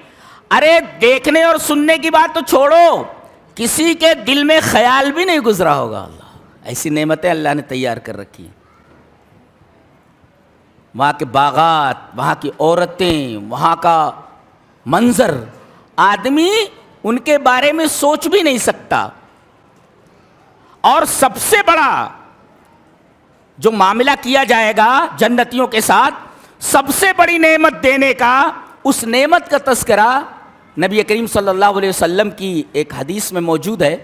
ارے دیکھنے اور سننے کی بات تو چھوڑو، کسی کے دل میں خیال بھی نہیں گزرا ہوگا. اللہ، ایسی نعمتیں اللہ نے تیار کر رکھی ہیں. وہاں کے باغات، وہاں کی عورتیں، وہاں کا منظر، آدمی ان کے بارے میں سوچ بھی نہیں سکتا. اور سب سے بڑا جو معاملہ کیا جائے گا جنتیوں کے ساتھ، سب سے بڑی نعمت دینے کا، اس نعمت کا تذکرہ نبی کریم صلی اللہ علیہ وسلم کی ایک حدیث میں موجود ہے.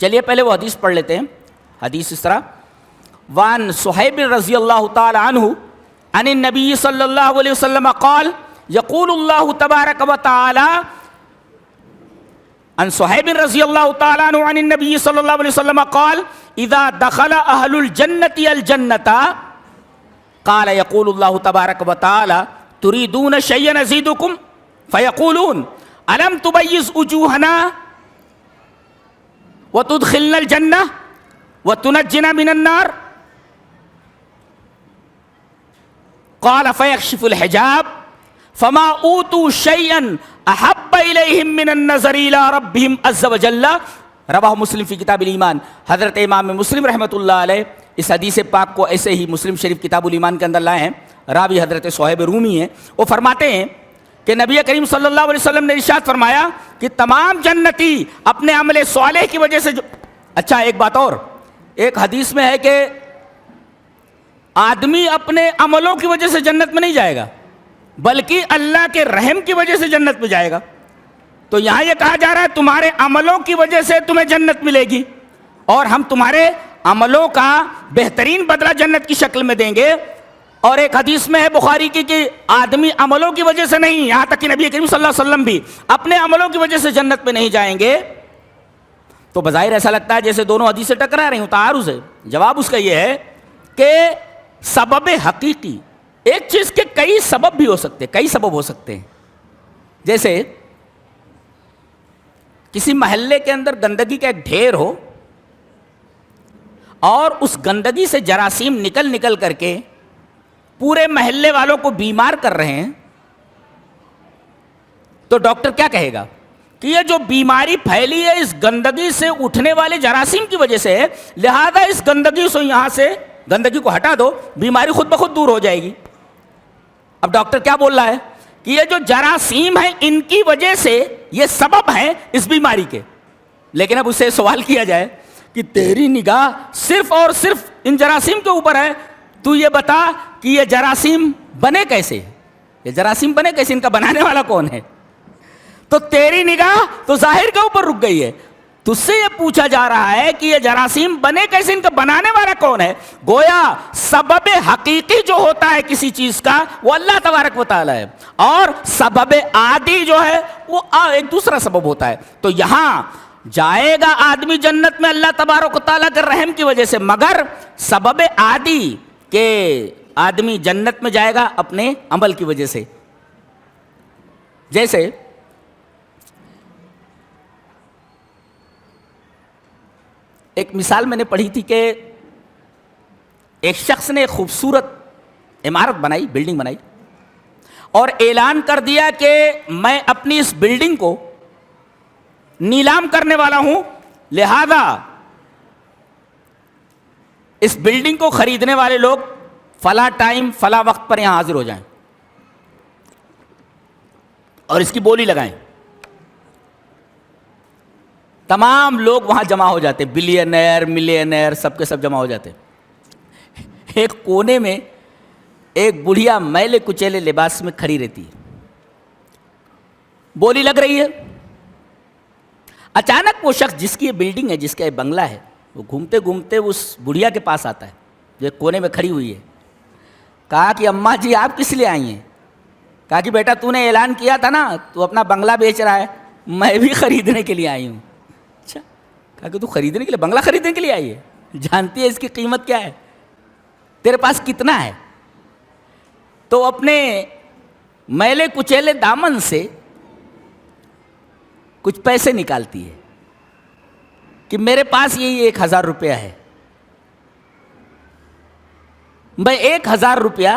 چلیے پہلے وہ حدیث پڑھ لیتے ہیں. حدیث اس طرح، وان صہیب رضی اللہ تعالی عنہ عن النبی صلی اللہ علیہ وسلم قال یقول اللہ تبارک و تعالی، عن صہیب رضی اللہ تعالی عنہ عن النبی صلی اللہ علیہ وسلم قال اذا دخل اہل الجنت الجنت قال یقول اللہ تبارک و تعالی تريدون شيئا نزيدكم فيقولون ألم تبيض وجوهنا وتدخلنا الجنة وتنجنا من النار قال فيكشف الحجاب فما أوتوا شيئا أحب إليهم من النظر إلى ربهم عز وجل. رواہ مسلم فی کتاب الایمان. حضرت امام مسلم رحمۃ اللہ علیہ اس حدیث پاک کو ایسے ہی مسلم شریف کتاب الایمان کے اندر لائے ہیں. راوی حضرت صہیب رومی ہیں. وہ فرماتے ہیں کہ نبی کریم صلی اللہ علیہ وسلم نے ارشاد فرمایا کہ تمام جنتی اپنے عمل صالح کی وجہ سے اچھا ایک بات اور، ایک حدیث میں ہے کہ آدمی اپنے عملوں کی وجہ سے جنت میں نہیں جائے گا بلکہ اللہ کے رحم کی وجہ سے جنت میں جائے گا. تو یہاں یہ کہا جا رہا ہے تمہارے عملوں کی وجہ سے تمہیں جنت ملے گی اور ہم تمہارے عملوں کا بہترین بدلہ جنت کی شکل میں دیں گے. اور ایک حدیث میں ہے بخاری کی کہ آدمی عملوں کی وجہ سے نہیں، یہاں تک کہ نبی کریم صلی اللہ علیہ وسلم بھی اپنے عملوں کی وجہ سے جنت میں نہیں جائیں گے. تو بظاہر ایسا لگتا ہے جیسے دونوں حدیثیں ٹکرا رہی ہوں، تعارض ہے. جواب اس کا یہ ہے کہ سبب حقیقی، ایک چیز کے کئی سبب بھی ہو سکتے ہیں، کئی سبب ہو سکتے ہیں. جیسے کسی محلے کے اندر گندگی کا ایک ڈھیر ہو اور اس گندگی سے جراثیم نکل نکل کر کے پورے محلے والوں کو بیمار کر رہے ہیں، تو ڈاکٹر کیا کہے گا کہ یہ جو بیماری پھیلی ہے اس گندگی سے اٹھنے والے جراثیم کی وجہ سے ہے، لہذا اس گندگی سے یہاں سے گندگی کو ہٹا دو، بیماری خود بخود دور ہو جائے گی. اب ڈاکٹر کیا بول رہا ہے کہ یہ جو جراثیم ہیں ان کی وجہ سے یہ سبب ہیں اس بیماری کے. لیکن اب اس سے سوال کیا جائے کہ تیری نگاہ صرف اور صرف ان جراثیم کے اوپر ہے، تو یہ بتا کہ یہ جراثیم بنے کیسے، یہ جراثیم بنے کیسے، ان کا بنانے والا کون ہے؟ تو تیری نگاہ تو ظاہر کے اوپر رک گئی ہے. تجھ سے یہ پوچھا جا رہا ہے کہ یہ جراثیم بنے کیسے, ان کا بنانے والا کون ہے؟ گویا سبب حقیقی جو ہوتا ہے کسی چیز کا وہ اللہ تبارک و تعالی ہے, اور سبب عادی جو ہے وہ ایک دوسرا سبب ہوتا ہے. تو یہاں جائے گا آدمی جنت میں اللہ تبارک و تعالیٰ کے رحم کی وجہ سے, مگر سبب عادی کہ آدمی جنت میں جائے گا اپنے عمل کی وجہ سے. جیسے ایک مثال میں نے پڑھی تھی کہ ایک شخص نے ایک خوبصورت عمارت بنائی, بلڈنگ بنائی, اور اعلان کر دیا کہ میں اپنی اس بلڈنگ کو نیلام کرنے والا ہوں, لہذا اس بلڈنگ کو خریدنے والے لوگ فلاں ٹائم فلاں وقت پر یہاں حاضر ہو جائیں اور اس کی بولی لگائیں. تمام لوگ وہاں جمع ہو جاتے, بلینئر ملینئر سب کے سب جمع ہو جاتے. ایک کونے میں ایک بڑھیا میلے کچیلے لباس میں کھڑی رہتی ہے, بولی لگ رہی ہے. اچانک وہ شخص جس کی یہ بلڈنگ ہے, جس کا یہ بنگلہ ہے, وہ گھومتے گھومتے اس بڑھیا کے پاس آتا ہے جو کونے میں کھڑی ہوئی ہے. کہا کہ اماں جی آپ کس لیے آئی ہیں؟ کہا کہ بیٹا تو نے اعلان کیا تھا نا, تو اپنا بنگلہ بیچ رہا ہے, میں بھی خریدنے کے لیے آئی ہوں. اچھا, کہا کہ تو خریدنے کے لیے, بنگلہ خریدنے کے لیے آئی ہے؟ جانتی ہے اس کی قیمت کیا ہے؟ تیرے پاس کتنا ہے؟ تو اپنے میلے کچیلے دامن سے کچھ پیسے نکالتی ہے کہ میرے پاس یہی 1000 روپیہ ہے, میں 1000 روپیہ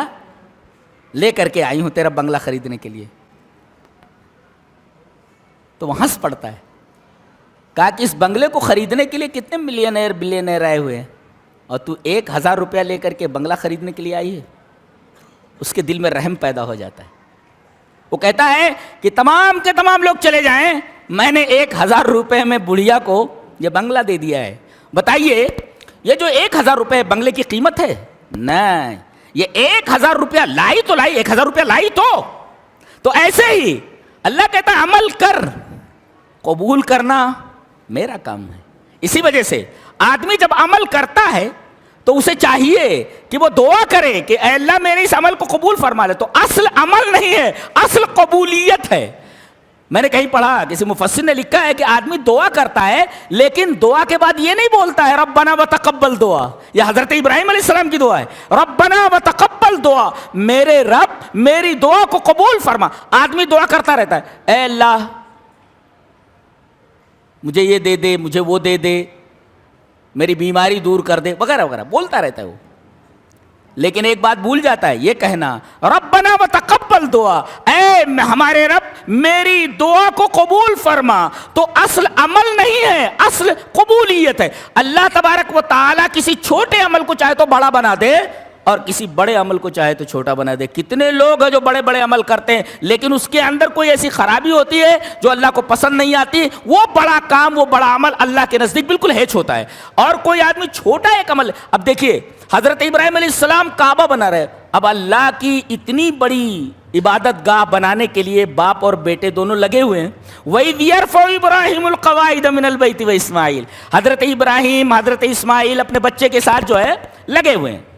لے کر کے آئی ہوں تیرا بنگلہ خریدنے کے لیے. تو وہ ہنس پڑتا ہے. کہا کہ اس بنگلے کو خریدنے کے لیے کتنے ملینئر بلینئر آئے ہوئے ہیں, اور تو 1000 روپیہ لے کر کے بنگلہ خریدنے کے لیے آئی ہے. اس کے دل میں رحم پیدا ہو جاتا ہے. وہ کہتا ہے کہ تمام کے تمام لوگ چلے جائیں, میں نے 1000 روپے میں بڑھیا کو یہ بنگلہ دے دیا ہے. بتائیے یہ جو 1000 روپے بنگلے کی قیمت ہے, نہیں, یہ 1000 روپیہ لائی تو لائی, 1000 روپیہ لائی تو ایسے ہی اللہ کہتا ہے عمل کر, قبول کرنا میرا کام ہے. اسی وجہ سے آدمی جب عمل کرتا ہے تو اسے چاہیے کہ وہ دعا کرے کہ اے اللہ میرے اس عمل کو قبول فرما لے. تو اصل عمل نہیں ہے, اصل قبولیت ہے. میں نے کہیں پڑھا, کسی مفسر نے لکھا ہے کہ آدمی دعا کرتا ہے لیکن دعا کے بعد یہ نہیں بولتا ہے ربنا وتقبل دعا. یہ حضرت ابراہیم علیہ السلام کی دعا ہے, ربنا وتقبل دعا, میرے رب میری دعا کو قبول فرما. آدمی دعا کرتا رہتا ہے, اے اللہ مجھے یہ دے دے, مجھے وہ دے دے, میری بیماری دور کر دے, وغیرہ وغیرہ بولتا رہتا ہے وہ. لیکن ایک بات بھول جاتا ہے, یہ کہنا ربنا وتقبل دعا, اے ہمارے رب میری دعا کو قبول فرما. تو اصل عمل نہیں ہے, اصل قبولیت ہے. اللہ تبارک و تعالیٰ کسی چھوٹے عمل کو چاہے تو بڑا بنا دے اور کسی بڑے عمل کو چاہے تو چھوٹا بنا دے. کتنے لوگ ہیں جو بڑے بڑے عمل کرتے ہیں لیکن اس کے اندر کوئی ایسی خرابی ہوتی ہے جو اللہ کو پسند نہیں آتی, وہ بڑا کام, وہ بڑا عمل اللہ کے نزدیک بالکل ہیچ ہوتا ہے. اور کوئی آدمی چھوٹا ایک عمل, اب دیکھیے حضرت ابراہیم علیہ السلام کعبہ بنا رہے, اب اللہ کی اتنی بڑی عبادت گاہ بنانے کے لیے باپ اور بیٹے دونوں لگے ہوئے ہیں. وَإِذْ يَرْفَعُ إِبْرَاهِيمُ الْقَوَاعِدَ مِنَ الْبَيْتِ وَإِسْمَاعِيلُ, حضرت ابراہیم حضرت اسماعیل اپنے بچے کے ساتھ جو ہے لگے ہوئے ہیں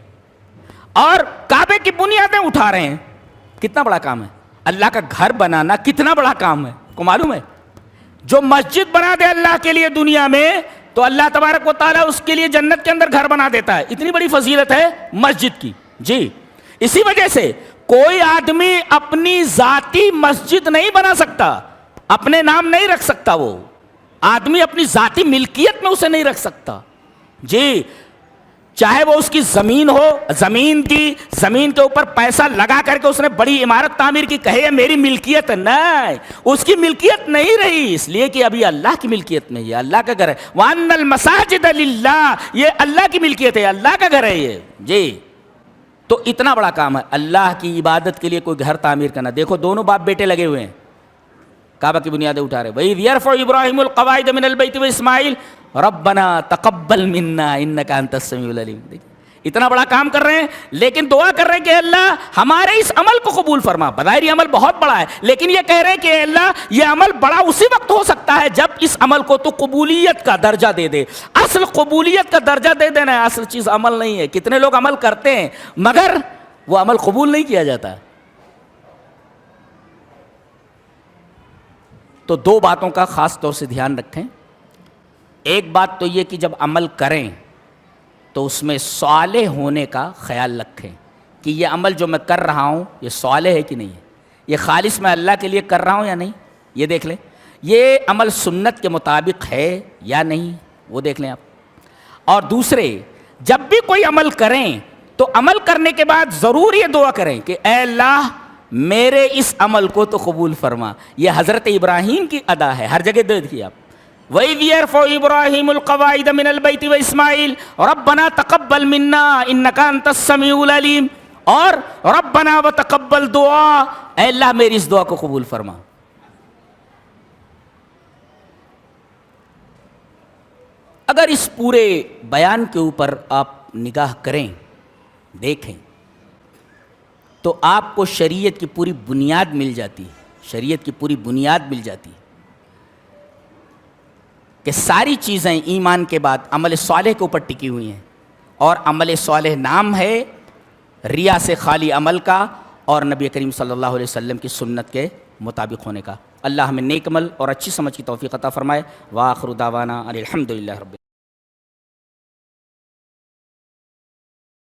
اور کعبے کی بنیادیں اٹھا رہے ہیں. کتنا بڑا کام ہے. اللہ کا گھر بنانا کتنا بڑا کام ہے, کو معلوم ہے؟ جو مسجد بنا دے اللہ کے لیے دنیا میں تو اللہ تبارک و تعالیٰ اس کے لیے جنت کے اندر گھر بنا دیتا ہے. اتنی بڑی فضیلت ہے مسجد کی. جی اسی وجہ سے کوئی آدمی اپنی ذاتی مسجد نہیں بنا سکتا, اپنے نام نہیں رکھ سکتا. وہ آدمی اپنی ذاتی ملکیت میں اسے نہیں رکھ سکتا. جی چاہے وہ اس کی زمین ہو, زمین دی, زمین کے اوپر پیسہ لگا کر کے اس نے بڑی عمارت تعمیر کی, کہے میری ملکیت ہے, نہیں, اس کی ملکیت نہیں رہی, اس لیے کہ ابھی اللہ کی ملکیت میں, یہ اللہ کا گھر ہے. وَأَنَّ الْمَسَاجِدَ لِلَّهِ, یہ اللہ کی ملکیت ہے, اللہ کا گھر ہے یہ. جی تو اتنا بڑا کام ہے اللہ کی عبادت کے لیے کوئی گھر تعمیر کرنا. دیکھو دونوں باپ بیٹے لگے ہوئے ہیں, کعبہ کی بنیادیں اٹھا رہے. وَإِذْ يَرْفَعُ إِبْرَاهِيمُ الْقَوَاعِدَ مِنَ الْبَيْتِ وَإِسْمَاعِيلُ رَبَّنَا تَقَبَّلْ مِنَّا إِنَّكَ أَنْتَ السَّمِيعُ الْعَلِيمُ. اتنا بڑا کام کر رہے ہیں لیکن دعا کر رہے ہیں کہ اللہ ہمارے اس عمل کو قبول فرما. بظاہر یہ عمل بہت بڑا ہے لیکن یہ کہہ رہے ہیں کہ اللہ یہ عمل بڑا اسی وقت ہو سکتا ہے جب اس عمل کو تو قبولیت کا درجہ دے دے. اصل قبولیت کا درجہ دے دینا ہے, اصل چیز عمل نہیں ہے. کتنے لوگ عمل کرتے ہیں مگر وہ عمل قبول نہیں کیا جاتا. تو دو باتوں کا خاص طور سے دھیان رکھیں. ایک بات تو یہ کہ جب عمل کریں تو اس میں صالح ہونے کا خیال رکھیں کہ یہ عمل جو میں کر رہا ہوں یہ صالح ہے کہ نہیں ہے, یہ خالص میں اللہ کے لیے کر رہا ہوں یا نہیں, یہ دیکھ لیں. یہ عمل سنت کے مطابق ہے یا نہیں, وہ دیکھ لیں آپ. اور دوسرے, جب بھی کوئی عمل کریں تو عمل کرنے کے بعد ضرور یہ دعا کریں کہ اے اللہ میرے اس عمل کو تو قبول فرما. یہ حضرت ابراہیم کی ادا ہے, ہر جگہ دیکھیے آپ. وَإِذْ يَرْفَعُ إِبْرَاهِيمُ الْقَوَاعِدَ مِنَ الْبَيْتِ وَإِسْمَاعِيلُ رَبَّنَا تَقَبَّلْ مِنَّا إِنَّكَ أَنْتَ السَّمِيعُ الْعَلِيمُ, اور رَبَّنَا وَتَقَبَّلْ دُعَا, اے اللہ میری اس دعا کو قبول فرما. اگر اس پورے بیان کے اوپر آپ نگاہ کریں, دیکھیں, تو آپ کو شریعت کی پوری بنیاد مل جاتی ہے. شریعت کی پوری بنیاد مل جاتی ہے کہ ساری چیزیں ایمان کے بعد عمل صالح کے اوپر ٹکی ہوئی ہیں, اور عمل صالح نام ہے ریا سے خالی عمل کا اور نبی کریم صلی اللہ علیہ وسلم کی سنت کے مطابق ہونے کا. اللہ ہمیں نیک عمل اور اچھی سمجھ کی توفیق عطا فرمائے. وآخر دعوانا الحمدللہ رب